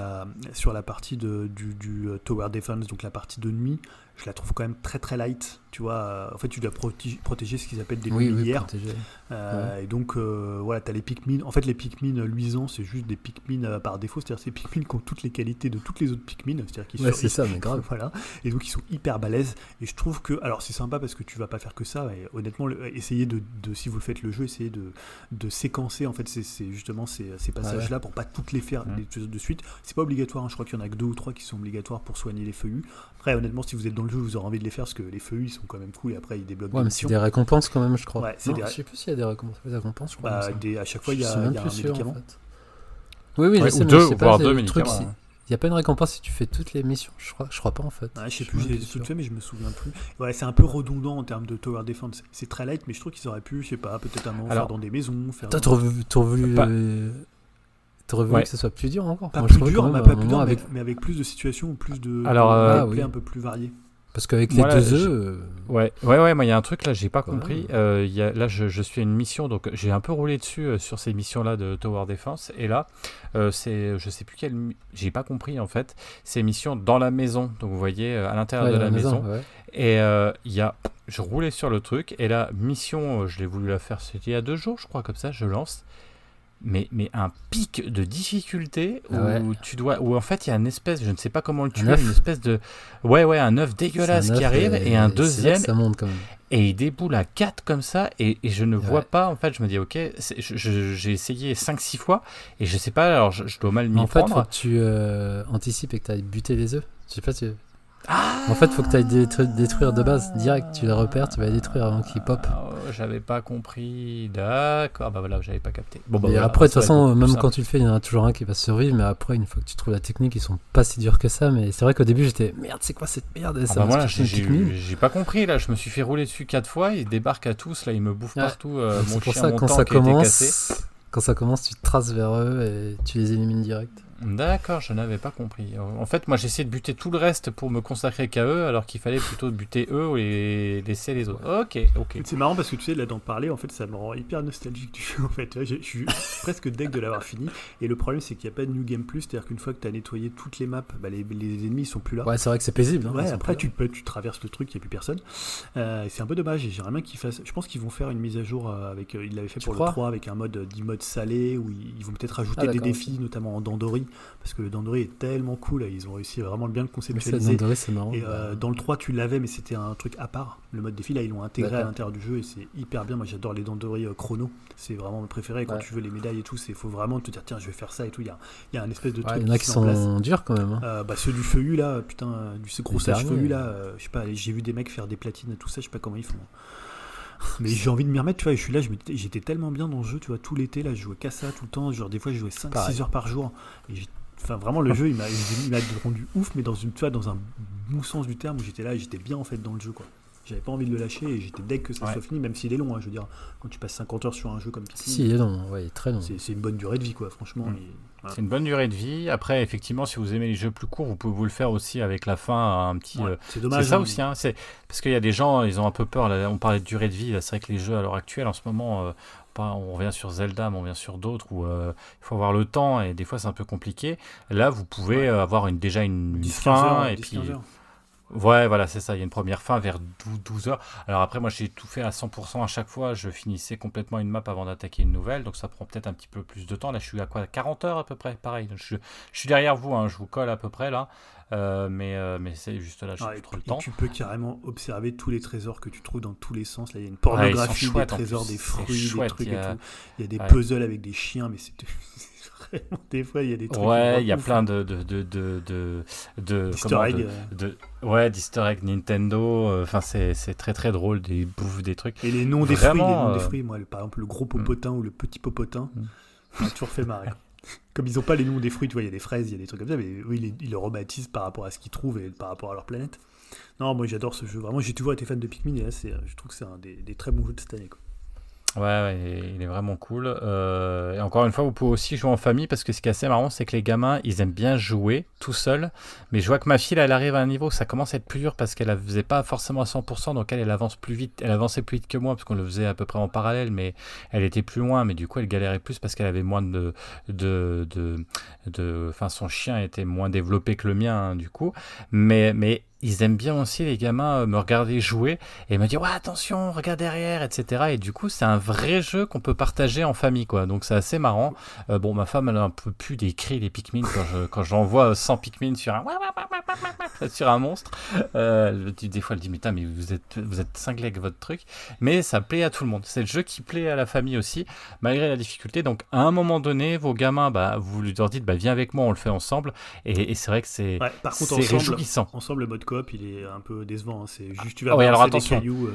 sur la partie du Tower Defense, donc la partie de nuit. je la trouve quand même très très light. Tu vois, en fait, tu dois protéger ce qu'ils appellent des Oui, lumières. protéger. Et donc, voilà, t'as les Pikmin. En fait, les Pikmin luisants, c'est juste des Pikmin par défaut. C'est-à-dire, c'est Pikmin qui ont toutes les qualités de toutes les autres Pikmin. C'est-à-dire qu'ils Ouais, c'est ça, mais grave. Voilà. Et donc, ils sont hyper balèzes. Et je trouve que. Alors, c'est sympa parce que tu vas pas faire que ça. Et honnêtement, essayez si vous faites le jeu, essayez de séquencer, en fait, c'est justement ces passages-là pour pas toutes les faire de suite. C'est pas obligatoire. Hein. Je crois qu'il y en a que 2 ou 3 qui sont obligatoires pour soigner les feuillus. Après, honnêtement, si vous êtes dans le jeu, vous aurez envie de les faire parce que les feuillus, ils sont quand même cool. Et après, ils débloquent Ouais, des mais c'est missions. des récompenses quand même, je crois. Ouais, Non, je sais plus s'il y a des récompenses, je crois. À chaque fois, il y a Je suis même un plus sûr, médicament. en fait. Oui, je sais, ou mais deux, je sais pas, voire c'est deux le truc, médicaments. il n'y a pas une récompense si tu fais toutes les missions, je crois pas en fait. Ouais, je sais suis plus, même j'ai plus tout sûr. fait, mais je me souviens plus. Ouais, c'est un peu redondant en termes de tower defense. C'est très light, mais je trouve qu'ils auraient pu, je sais pas, peut-être un moment faire dans des maisons. Toi, t'aurais voulu Ouais. que ce soit plus dur encore. Pas Moi, je plus trouvais dur, quand même, pas à un plus moment, dur, mais avec plus de situations, plus de Alors, gameplay un peu plus varié. Parce qu'avec Moi, les là, 2 œufs. Ouais, moi il y a un truc là, j'ai pas compris. Là, je suis à une mission, donc j'ai un peu roulé dessus sur ces missions-là de Tower Defense. Et là, je sais plus j'ai pas compris en fait. C'est mission dans la maison, donc vous voyez à l'intérieur de la maison. Ouais. Et je roulais sur le truc. Et là, mission, je l'ai voulu la faire, c'était il y a 2 jours, je crois, comme ça, je lance. Mais un pic de difficulté où en fait il y a une espèce, je ne sais pas comment le tuer, une espèce de un œuf dégueulasse qui arrive et un deuxième ça monte quand même. et il déboule à 4 comme ça et je ne vois pas, en fait je me dis ok, j'ai essayé 5-6 fois et je sais pas, alors je dois mal m'y prendre. En fait faut que tu anticipes et que tu ailles buter les œufs, je sais pas si... En fait, faut que tu ailles détruire de base. Direct, tu les repères, tu vas les détruire avant qu'ils pop. J'avais pas compris. D'accord, bah voilà, j'avais pas capté. Bon, et après, de toute façon, même quand tu le fais, il y en a toujours un qui va survivre. Mais après, une fois que tu trouves la technique, ils sont pas si durs que ça. Mais c'est vrai qu'au début, j'étais merde, c'est quoi cette merde? Et ça voilà, j'ai pas compris. Là, je me suis fait rouler dessus 4 fois. Ils débarquent à tous. Là, ils me bouffent partout. Mon c'est pour chien ça, montant qui a été cassé. Quand ça commence, tu te traces vers eux et tu les élimines direct. D'accord, je n'avais pas compris. En fait, moi, j'essayais de buter tout le reste pour me consacrer qu'à eux, alors qu'il fallait plutôt buter eux et laisser les autres. Ok. C'est marrant parce que tu sais, là, d'en parler, en fait, ça me rend hyper nostalgique du jeu. En fait, je suis presque deg de l'avoir fini. Et le problème, c'est qu'il n'y a pas de New Game Plus, c'est-à-dire qu'une fois que tu as nettoyé toutes les maps, les ennemis, ils sont plus là. Ouais, c'est vrai que c'est paisible. Hein, après, tu traverses le truc, il n'y a plus personne. C'est un peu dommage. Et j'aimerais bien qu'ils fassent. Je pense qu'ils vont faire une mise à jour avec. Ils l'avaient fait pour le 3 avec un mode salé où ils vont peut-être rajouter des défis, notamment en Dandori. Parce que le Dandori est tellement cool, ils ont réussi à vraiment bien le conceptualiser. Dandori, c'est marrant. Et dans le 3, tu l'avais, mais c'était un truc à part. Le mode défi, là, ils l'ont intégré à l'intérieur du jeu et c'est hyper bien. Moi, j'adore les Dandori chrono. C'est vraiment mon préféré. Quand tu veux les médailles et tout, il faut vraiment te dire, tiens, je vais faire ça et tout. Il y a un espèce de truc. Il y en a qui sont durs quand même. Ceux du feuillu, là, putain, du gros sage feuillu, là, je sais pas, j'ai vu des mecs faire des platines et tout ça, je sais pas comment ils font. Mais j'ai envie de m'y remettre, tu vois, je suis là, j'étais tellement bien dans le jeu, tu vois, tout l'été, là, je jouais qu'à ça tout le temps, genre des fois je jouais 5-6 heures par jour, et enfin vraiment le jeu il m'a rendu ouf, mais dans un bon sens du terme où j'étais là et j'étais bien en fait dans le jeu, quoi. J'avais pas envie de le lâcher et j'étais deg que ça soit fini, même s'il est long, hein, je veux dire, quand tu passes 50 heures sur un jeu comme Pikmin, si il est long, il est très long. C'est une bonne durée de vie, quoi, franchement. C'est une bonne durée de vie. Après, effectivement, si vous aimez les jeux plus courts, vous pouvez vous le faire aussi avec la fin, un petit. C'est dommage. C'est ça aussi, hein. C'est parce qu'il y a des gens, ils ont un peu peur. Là, on parlait de durée de vie. Là, c'est vrai que les jeux à l'heure actuelle, en ce moment, on revient sur Zelda, mais on revient sur d'autres où il faut avoir le temps et des fois c'est un peu compliqué. Là, vous pouvez avoir déjà une fin et puis. Ouais, voilà, c'est ça. Il y a une première fin vers 12 heures. Alors après, moi, j'ai tout fait à 100% à chaque fois. Je finissais complètement une map avant d'attaquer une nouvelle. Donc ça prend peut-être un petit peu plus de temps. Là, je suis à quoi, 40 heures à peu près. Pareil. Donc, je suis derrière vous. Hein, je vous colle à peu près là. Mais c'est juste là, j'ai plus trop le temps. Tu peux carrément observer tous les trésors que tu trouves dans tous les sens. Là, il y a une pornographie des trésors, des fruits, des trucs et tout. Il y a des puzzles avec des chiens, mais c'est vraiment des fois il y a des trucs. Ouais, il y a plein de d'easter eggs Nintendo. Enfin, c'est très très drôle, des bouffes, des trucs. Et les noms des fruits, moi, par exemple le gros popotin ou le petit popotin, ça m'a toujours fait marrer. Comme ils n'ont pas les noms des fruits, tu vois, il y a des fraises, il y a des trucs comme ça, mais oui, ils le rebaptisent par rapport à ce qu'ils trouvent et par rapport à leur planète. Non, moi j'adore ce jeu, vraiment, j'ai toujours été fan de Pikmin et là, je trouve que c'est un des très bons jeux de cette année, quoi. Ouais, il est vraiment cool. Et encore une fois, vous pouvez aussi jouer en famille parce que ce qui est assez marrant, c'est que les gamins, ils aiment bien jouer tout seuls. Mais je vois que ma fille, elle arrive à un niveau où ça commence à être plus dur parce qu'elle ne faisait pas forcément à 100%. Donc elle avance plus vite. Elle avançait plus vite que moi parce qu'on le faisait à peu près en parallèle. Mais elle était plus loin. Mais du coup, elle galérait plus parce qu'elle avait moins enfin, son chien était moins développé que le mien, hein, du coup. Mais ils aiment bien aussi, les gamins, me regarder jouer et me dire ouais, attention, regarde derrière, etc. Et du coup, c'est un vrai jeu qu'on peut partager en famille, quoi. Donc c'est assez marrant. Bon, ma femme, elle a un peu plus des cris, les Pikmin, quand j'envoie 100 Pikmin sur un monstre. Des fois, elle dit mais vous êtes cinglé avec votre truc. Mais ça plaît à tout le monde. C'est le jeu qui plaît à la famille aussi, malgré la difficulté. Donc à un moment donné, vos gamins, vous leur dites viens avec moi, on le fait ensemble. Et c'est vrai que c'est par contre, réjouissant. Ensemble, le mode coop, il est un peu décevant. Hein. C'est juste tu vas avoir des cailloux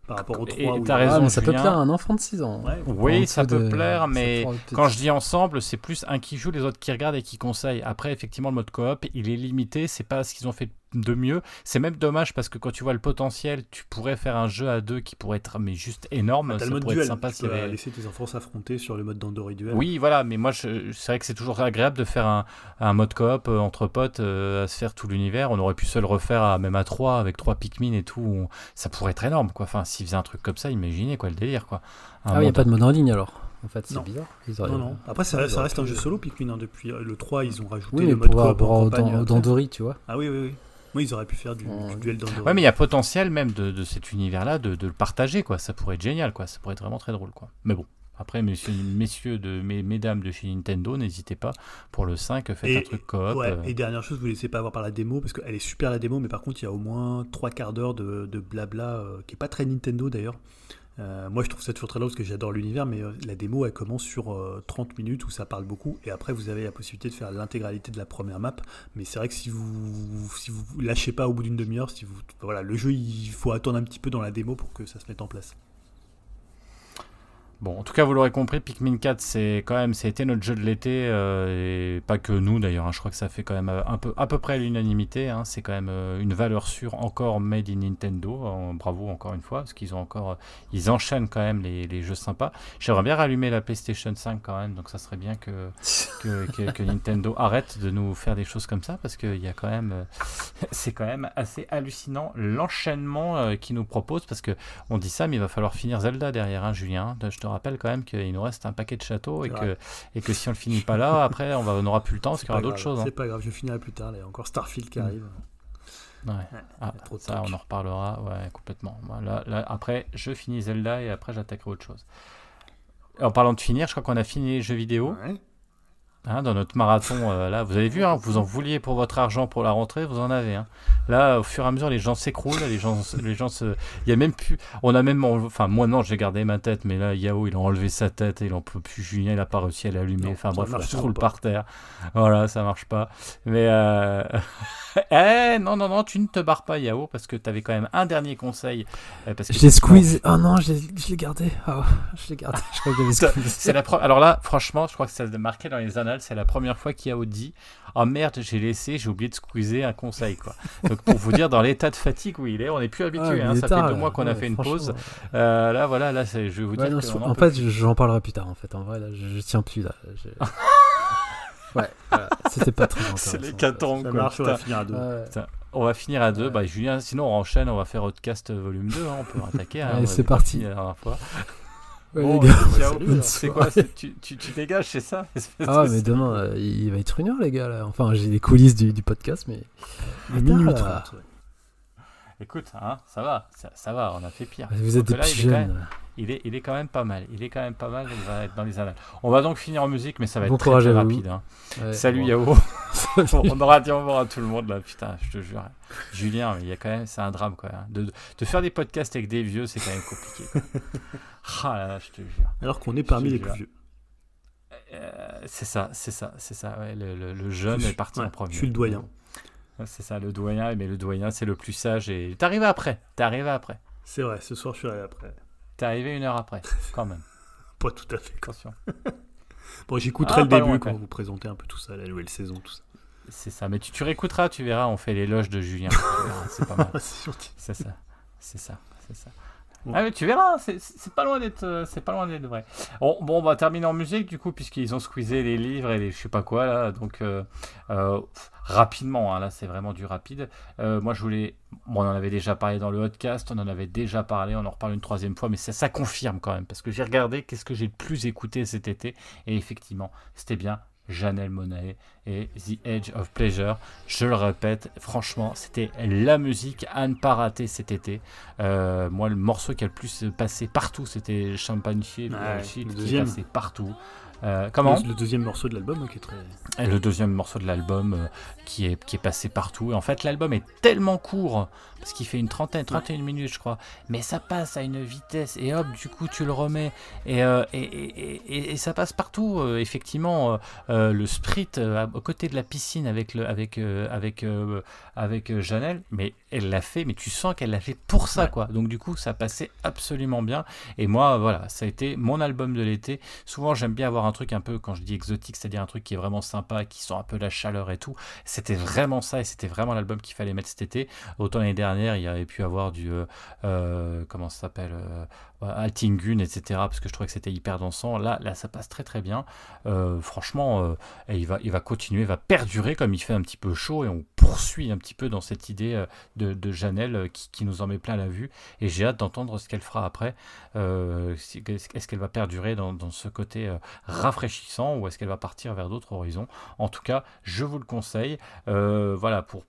par rapport aux 3. T'as raison, mais ça peut plaire à un enfant de 6 ans. Oui, ça peut plaire, mais quand je dis ensemble, c'est plus un qui joue, les autres qui regardent et qui conseillent. Après, effectivement, le mode coop, il est limité. C'est pas ce qu'ils ont fait de mieux. C'est même dommage parce que quand tu vois le potentiel, tu pourrais faire un jeu à 2 qui pourrait être juste énorme. T'as ça le mode pourrait duel, être sympa. tu peux laisser tes enfants s'affronter sur le mode d'Andori Duel. Oui, voilà, mais moi, c'est vrai que c'est toujours agréable de faire un mode coop entre potes, à se faire tout l'univers. On aurait pu se le refaire même à 3 avec 3 Pikmin et tout. Ça pourrait être énorme, quoi. Enfin, s'ils faisaient un truc comme ça, imaginez quoi le délire, quoi. Il n'y a pas de mode en ligne alors. En fait, c'est bizarre. Non. Après, ça reste un jeu solo, Pikmin. Hein. Depuis le 3, ils ont rajouté le mode coop en campagne. D'Andori, tu vois. Ah oui. Oui, ils auraient pu faire du duel d'Andori. Ouais, mais il y a potentiel même de cet univers-là de le partager, quoi. Ça pourrait être génial, quoi. Ça pourrait être vraiment très drôle, quoi. Mais bon. Après, mesdames de chez Nintendo, n'hésitez pas, pour le 5, faites un truc coop. Ouais, et dernière chose, vous ne laissez pas avoir par la démo, parce qu'elle est super la démo, mais par contre, il y a au moins 3/4 d'heure de blabla, qui n'est pas très Nintendo d'ailleurs. Moi, je trouve ça toujours très drôle parce que j'adore l'univers, mais la démo, elle commence sur 30 minutes où ça parle beaucoup, et après, vous avez la possibilité de faire l'intégralité de la première map. Mais c'est vrai que si vous lâchez pas au bout d'une demi-heure, le jeu, il faut attendre un petit peu dans la démo pour que ça se mette en place. Bon, en tout cas, vous l'aurez compris, Pikmin 4, ça a été notre jeu de l'été, et pas que nous d'ailleurs. Hein, je crois que ça fait quand même à peu près à l'unanimité. Hein, c'est quand même une valeur sûre encore made in Nintendo. Bravo encore une fois, parce qu'ils ont ils enchaînent quand même les jeux sympas. J'aimerais bien rallumer la PlayStation 5 quand même, donc ça serait bien que Nintendo arrête de nous faire des choses comme ça, parce que il y a quand même, c'est quand même assez hallucinant l'enchaînement qu'ils nous proposent, parce que on dit ça, mais il va falloir finir Zelda derrière, hein, Julien. Je te rappelle quand même qu'il nous reste un paquet de châteaux et que si on le finit pas là, après on n'aura plus le temps parce qu'il y aura d'autres choses. C'est pas grave, je finirai plus tard. Il y a encore Starfield qui arrive. Ouais. Ça, on en reparlera. Ouais, complètement. Là, après, je finis Zelda et après j'attaquerai autre chose. En parlant de finir, je crois qu'on a fini les jeux vidéo. Ouais. Hein, dans notre marathon, là, vous avez vu, hein, vous en vouliez pour votre argent pour la rentrée, vous en avez. Hein. Là, au fur et à mesure, les gens s'écroulent, les gens il y a même plus, enfin moi non, j'ai gardé ma tête, mais là, Yao, il a enlevé sa tête et il en peut plus. Julien, il a pas réussi à l'allumer. Enfin bref, il se roule par terre. Voilà, ça marche pas. Mais non, tu ne te barres pas, Yao, parce que tu avais quand même un dernier conseil. Parce que je l'ai squeeze. Oh non, je l'ai gardé. Je l'ai gardé. Je crois que je l'avais squeeze. Alors là, franchement, je crois que ça a marqué dans les annales. C'est la première fois qu'Yao dit oh merde, j'ai oublié de squeezer un conseil, quoi. Donc pour vous dire, dans l'état de fatigue où il est, on n'est plus habitué. Ça fait 2 mois qu'on a fait une pause. Là, je vais vous dire. En fait, j'en parlerai plus tard. En fait, en vrai, là, je tiens plus là. Ouais, c'était pas très intéressant. C'est l'hécatombe, quoi. Ça marche, on va finir à 2. On va finir à 2. Julien, sinon on enchaîne, on va faire Outcast volume 2. On peut attaquer. Allez, c'est parti. La dernière fois. Ouais, bon, les gars, c'est quoi tu dégages, c'est ça? Mais demain, il va être 1h, les gars. Là. Enfin, j'ai les coulisses du podcast, mais. Minuit 30. Écoute, hein, ça va, on a fait pire. Vous êtes des petits jeunes. Il est quand même pas mal. Il va être dans les annales. On va donc finir en musique, mais ça va être très, très rapide. Hein. Ouais, Salut Yao. On aura dit au revoir à tout le monde là. Putain, je te jure. Julien, il y a quand même, c'est un drame quoi. De faire des podcasts avec des vieux, c'est quand même compliqué. Là, je te jure. Alors qu'on est parmi les plus vieux. C'est ça. Ouais, le jeune est parti en premier. Je suis le doyen. C'est ça, le doyen. Mais le doyen, c'est le plus sage. Et t'es arrivé après. C'est vrai. Ce soir, je suis arrivé après. T'es arrivé 1 heure après, quand même. Pas tout à fait. Attention. Bon, j'écouterai le début quand vous présentez un peu tout ça, la nouvelle saison, tout ça. C'est ça, mais tu réécouteras, tu verras, on fait l'éloge de Julien. C'est pas mal. C'est ça. Bon. Ah mais tu verras, c'est pas loin d'être vrai. Bon, on va terminer en musique du coup, puisqu'ils ont squeezé les livres et les je sais pas quoi là, donc rapidement, hein, là c'est vraiment du rapide. Moi on en avait déjà parlé dans le podcast, on en avait déjà parlé, on en reparle une 3e fois, mais ça confirme quand même, parce que j'ai regardé qu'est-ce que j'ai le plus écouté cet été, et effectivement, c'était bien Janelle Monáe et The Edge of Pleasure. Je le répète, franchement, c'était la musique à ne pas rater cet été. Moi, le morceau qui a le plus passé partout, c'était Champagne Shit, qui est passé partout. Comment le deuxième morceau de l'album qui est très... Et le deuxième morceau de l'album qui est passé partout. Et en fait, l'album est tellement court, parce qu'il fait une 31 minutes, je crois. Mais ça passe à une vitesse, et hop, du coup, tu le remets. Et ça passe partout. Effectivement, le sprit à côté de la piscine avec Janelle, mais elle l'a fait, mais tu sens qu'elle l'a fait pour ça, quoi. Donc, du coup, ça passait absolument bien. Et moi, voilà, ça a été mon album de l'été. Souvent, j'aime bien avoir un truc un peu, quand je dis exotique, c'est-à-dire un truc qui est vraiment sympa, qui sent un peu la chaleur et tout. C'était vraiment ça, et c'était vraiment l'album qu'il fallait mettre cet été. Autant l'année dernière, il y avait pu avoir du comment ça s'appelle, Altingun, etc., parce que je trouvais que c'était hyper dansant. Là ça passe très très bien. Franchement, et il va continuer, il va perdurer, comme il fait un petit peu chaud, et on poursuit un petit peu dans cette idée de Janelle qui nous en met plein la vue, et j'ai hâte d'entendre ce qu'elle fera après. Est-ce qu'elle va perdurer dans ce côté rafraîchissant, ou est-ce qu'elle va partir vers d'autres horizons? En tout cas, je vous le conseille. Voilà, pour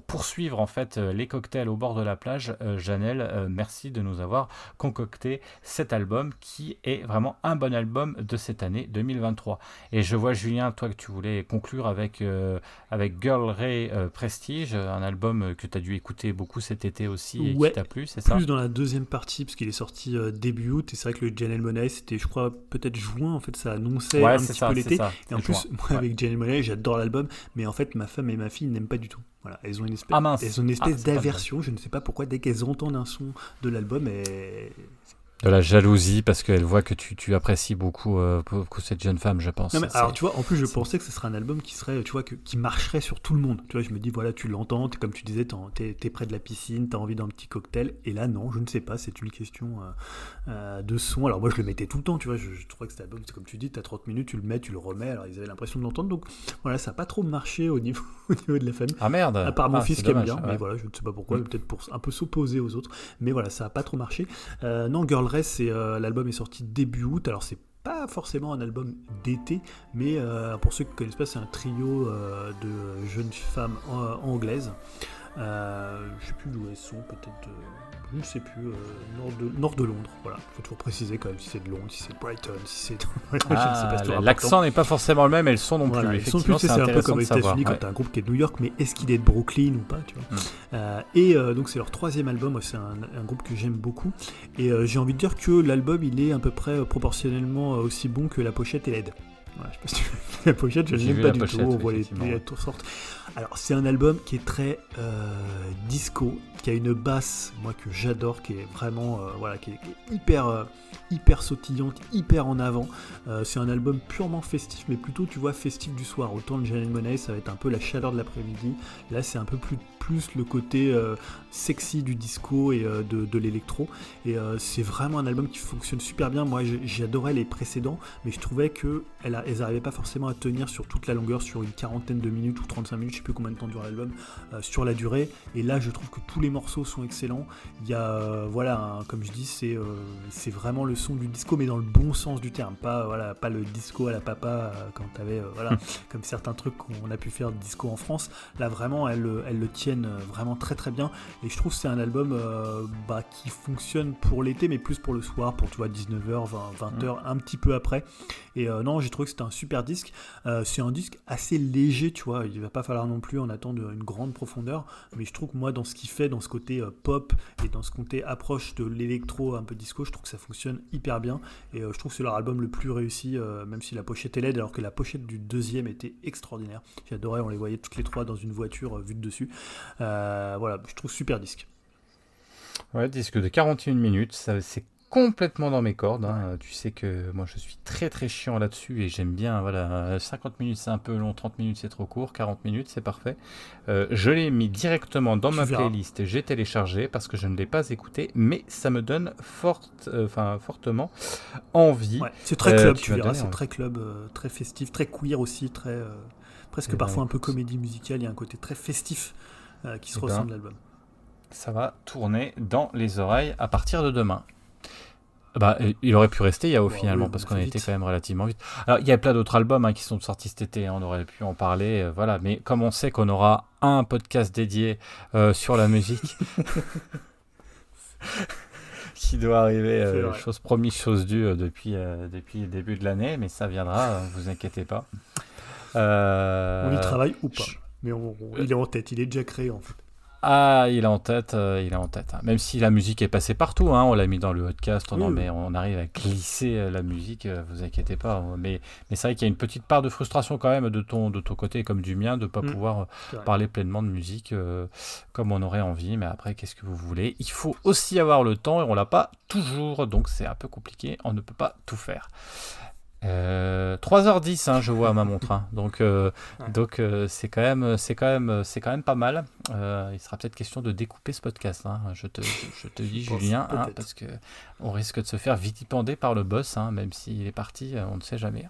poursuivre en fait les cocktails au bord de la plage, Janelle, merci de nous avoir concocté cet album qui est vraiment un bon album de cette année 2023. Et je vois, Julien, toi, que tu voulais conclure avec Girl Ray Prestige, un album que tu as dû écouter beaucoup cet été aussi, et qui t'a plu, c'est ça? Plus dans la deuxième partie, parce qu'il est sorti début août, et c'est vrai que le Janelle Monáe, c'était, je crois, peut-être juin, en fait, ça annonçait un petit peu l'été. Et en plus, moi, avec Janelle Monáe, j'adore l'album, mais en fait, ma femme et ma fille n'aiment pas du tout. Voilà, elles ont une espèce d'aversion, je ne sais pas pourquoi, dès qu'elles entendent un son de l'album, de la jalousie, parce qu'elle voit que tu apprécies beaucoup cette jeune femme, je pense. Non, mais alors, tu vois, en plus, je pensais que ce serait un album qui serait, tu vois, qui marcherait sur tout le monde. Tu vois, je me dis, voilà, tu l'entends, comme tu disais, t'es près de la piscine, t'as envie d'un petit cocktail, et là, non, je ne sais pas, c'est une question de son. Alors, moi, je le mettais tout le temps, tu vois, je trouvais que cet album, c'est comme tu dis, t'as 30 minutes, tu le mets, tu le remets, alors ils avaient l'impression de l'entendre, donc voilà, ça n'a pas trop marché au niveau de la famille. Ah merde! À part mon fils qui aime bien, ouais. mais voilà, je ne sais pas pourquoi, peut-être pour un peu s'opposer aux autres, mais voilà, ça n'a pas trop marché. Non, Girl Race, c'est l'album est sorti début août, alors c'est pas forcément un album d'été, mais pour ceux qui ne connaissent pas, c'est un trio de jeunes femmes anglaises. Je sais plus d'où elles sont, peut-être je ne sais plus, nord de Londres. Voilà, il faut toujours préciser quand même si c'est de Londres, si c'est de Brighton, si c'est je ne sais pas, l'accent n'est pas forcément le même, et le son non voilà, plus. Effectivement, c'est un peu comme aux États-Unis quand t'as un groupe qui est de New York, mais est-ce qu'il est de Brooklyn ou pas, tu vois. Donc c'est leur troisième album. Moi, c'est un groupe que j'aime beaucoup, et j'ai envie de dire que l'album il est à peu près proportionnellement aussi bon que la pochette et l'aide. Voilà, je sais pas si tu veux la pochette, je ne l'aime pas du tout, on voit les lettres sortent. Alors c'est un album qui est très disco, qui a une basse, moi, que j'adore, qui est vraiment qui est hyper sautillante, hyper en avant. C'est un album purement festif, mais plutôt, tu vois, festif du soir. Autant le Janelle Monáe, ça va être un peu la chaleur de l'après-midi. Là, c'est un peu plus le côté sexy du disco et de l'électro. Et c'est vraiment un album qui fonctionne super bien. Moi, j'adorais les précédents, mais je trouvais qu'elles n'arrivaient pas forcément à tenir sur toute la longueur, sur une quarantaine de minutes ou 35 minutes, je ne sais plus combien de temps dure l'album, sur la durée. Et là, je trouve que tous les morceaux sont excellents. Il y a, comme je dis, c'est vraiment le son du disco, mais dans le bon sens du terme. Pas le disco à la papa, quand t'avais, comme certains trucs qu'on a pu faire de disco en France. Là, vraiment, elles le tiennent vraiment très très bien. Et je trouve que c'est un album qui fonctionne pour l'été, mais plus pour le soir, pour, tu vois, 19h, 20h, un petit peu après. Et non, j'ai trouvé que c'était un super disque. C'est un disque assez léger, tu vois. Il va pas falloir non plus en attendre une grande profondeur, mais je trouve que moi, dans ce qu'il fait, dans ce côté pop et dans ce côté approche de l'électro un peu disco, je trouve que ça fonctionne hyper bien. Et je trouve que c'est leur album le plus réussi, même si la pochette est laide, alors que la pochette du deuxième était extraordinaire. J'adorais, on les voyait toutes les trois dans une voiture vue de dessus. Je trouve super disque. Ouais, disque de 41 minutes, ça, c'est complètement dans mes cordes, hein. Tu sais que moi je suis très très chiant là-dessus, et j'aime bien, 50 minutes c'est un peu long, 30 minutes c'est trop court, 40 minutes c'est parfait. Je l'ai mis directement dans ma playlist, j'ai téléchargé parce que je ne l'ai pas écouté, mais ça me donne fortement envie. Ouais, c'est très club, tu verras, c'est très club, très festif, très queer aussi, très presque parfois un peu comédie musicale, il y a un côté très festif qui se ressent de l'album. Ça va tourner dans les oreilles à partir de demain. Bah, il aurait pu rester Yao finalement, oui, parce on a qu'on a fait été vite. quand même relativement vite. Alors, il y a plein d'autres albums qui sont sortis cet été, on aurait pu en parler, voilà. Mais comme on sait qu'on aura un podcast dédié sur la musique, qui doit arriver, C'est vrai. chose promise, chose due, depuis le début de l'année, mais ça viendra, vous inquiétez pas. On y Euh, travaille ou pas. je- Mais il est en tête, il est déjà créé en fait. Ah, il est en tête, hein. Même si la musique est passée partout, hein, on l'a mis dans le podcast, Oui. on arrive à glisser la musique, vous inquiétez pas. Mais c'est vrai qu'il y a une petite part de frustration quand même de ton côté comme du mien de ne pas pouvoir C'est vrai. parler pleinement de musique comme on aurait envie. Mais après, qu'est-ce que vous voulez? Il faut aussi avoir le temps et on l'a pas toujours, donc c'est un peu compliqué, on ne peut pas tout faire. 3h10, hein, je vois à ma montre, hein. Donc c'est quand même pas mal. Il sera peut-être question de découper ce podcast, hein. Je te dis, Je pense, Julien, hein, peut-être. parce que on risque de se faire vitipender par le boss, hein, même s'il est parti, on ne sait jamais.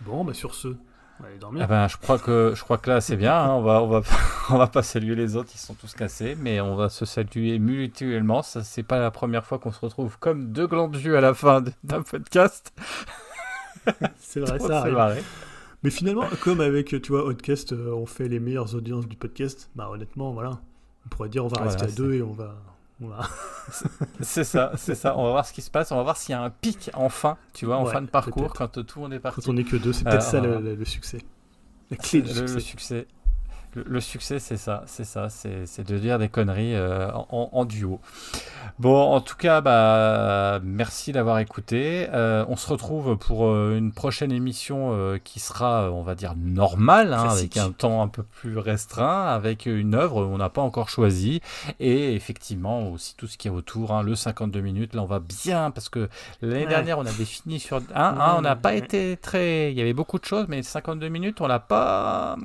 Bon, bah sur ce, on va aller dormir. Eh ben, je crois que là c'est bien, hein. On va pas saluer les autres, ils sont tous cassés, mais on va se saluer mutuellement. Ça, c'est pas la première fois qu'on se retrouve comme deux glandus à la fin d'un podcast. C'est vrai, On ça s'est arrive. marré. Mais finalement, comme avec, tu vois, Podcast, on fait les meilleures audiences du podcast, bah honnêtement, voilà. On pourrait dire on va Voilà, rester à c'est- deux et on va... C'est ça. On va voir ce qui se passe. On va voir s'il y a un pic en fin, tu vois, en Ouais, fin de parcours, peut-être. quand tout le monde est Quand parti. on est que deux, c'est peut-être ça voilà. le succès. La clé du Le succès. succès. Le succès, c'est ça. C'est de dire des conneries en duo. Bon, en tout cas, bah, merci d'avoir écouté. On se retrouve pour une prochaine émission qui sera, on va dire, normale, hein, avec Classique. un temps un peu plus restreint, avec une œuvre on n'a pas encore choisie. Et effectivement, aussi tout ce qui est autour, hein, le 52 minutes. Là, on va bien, parce que l'année Ouais. dernière, on avait fini sur... on n'a pas été très... Il y avait beaucoup de choses, mais 52 minutes, on n'a pas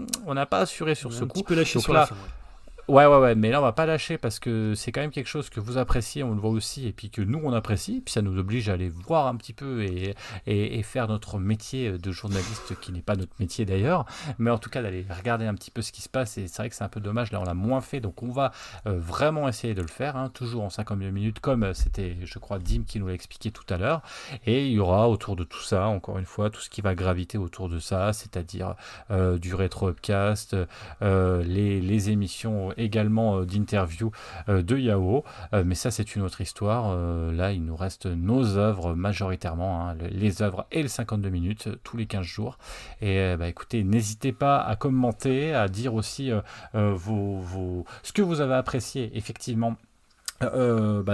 assuré sur On a ce un coup. petit peu lâché Donc sur là, la fin. Ouais. Ouais, mais là on va pas lâcher parce que c'est quand même quelque chose que vous appréciez, on le voit aussi, et puis que nous on apprécie, puis ça nous oblige à aller voir un petit peu et faire notre métier de journaliste qui n'est pas notre métier d'ailleurs, mais en tout cas d'aller regarder un petit peu ce qui se passe, et c'est vrai que c'est un peu dommage, là on l'a moins fait, donc on va vraiment essayer de le faire, hein, toujours en 52 minutes, comme c'était je crois Dim qui nous l'a expliqué tout à l'heure, et il y aura autour de tout ça, encore une fois, tout ce qui va graviter autour de ça, c'est-à-dire du rétro-upcast, les émissions également d'interviews de Yao, mais ça c'est une autre histoire. Là il nous reste nos œuvres majoritairement, hein, les œuvres et les 52 minutes tous les 15 jours, et bah, écoutez, n'hésitez pas à commenter, à dire aussi ce que vous avez apprécié effectivement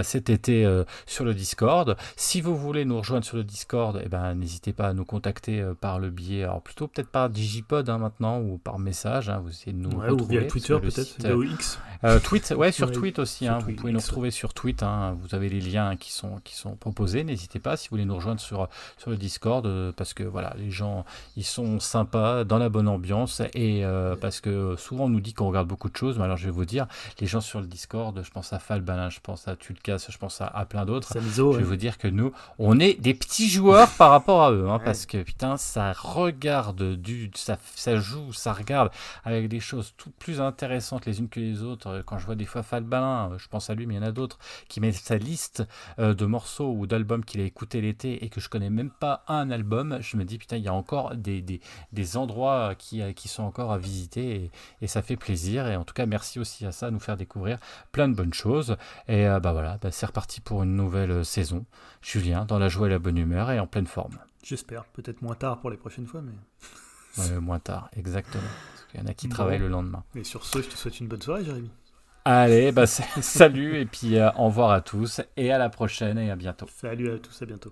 cet été sur le Discord. Si vous voulez nous rejoindre sur le Discord, n'hésitez pas à nous contacter par le biais, alors plutôt peut-être par Digipod maintenant, ou par message, hein, vous essayez de nous Ouais, retrouver. ou via Twitter parce que peut-être, le via site, X. Tweet, ouais, sur Ouais, Tweet aussi, sur hein, Tweet, vous pouvez nous X, retrouver sur Tweet, hein, vous avez les liens qui sont proposés, n'hésitez pas si vous voulez nous rejoindre sur le Discord, parce que voilà, les gens ils sont sympas, dans la bonne ambiance, et parce que souvent on nous dit qu'on regarde beaucoup de choses, mais alors je vais vous dire, les gens sur le Discord, je pense à Falbalin, je pense à Tulkas, je pense à plein d'autres, Samizo, je vais vous dire que nous, on est des petits joueurs par rapport à eux, hein, Ouais. parce que putain, ça regarde ça joue, ça regarde avec des choses toutes plus intéressantes les unes que les autres. Quand je vois des fois Falbalin, je pense à lui, mais il y en a d'autres, qui met sa liste de morceaux ou d'albums qu'il a écouté l'été et que je connais même pas un album, je me dis putain, il y a encore des endroits qui sont encore à visiter, et ça fait plaisir. Et en tout cas, merci aussi à ça, nous faire découvrir plein de bonnes choses. Et voilà, c'est reparti pour une nouvelle saison. Julien, dans la joie et la bonne humeur et en pleine forme. J'espère. Peut-être moins tard pour les prochaines fois, mais... Moins tard, exactement. Parce qu'il y en a qui Bon. travaillent le lendemain. Et sur ce, je te souhaite une bonne soirée, Jérémy. Allez, salut et puis au revoir à tous et à la prochaine et à bientôt. Salut à tous, à bientôt.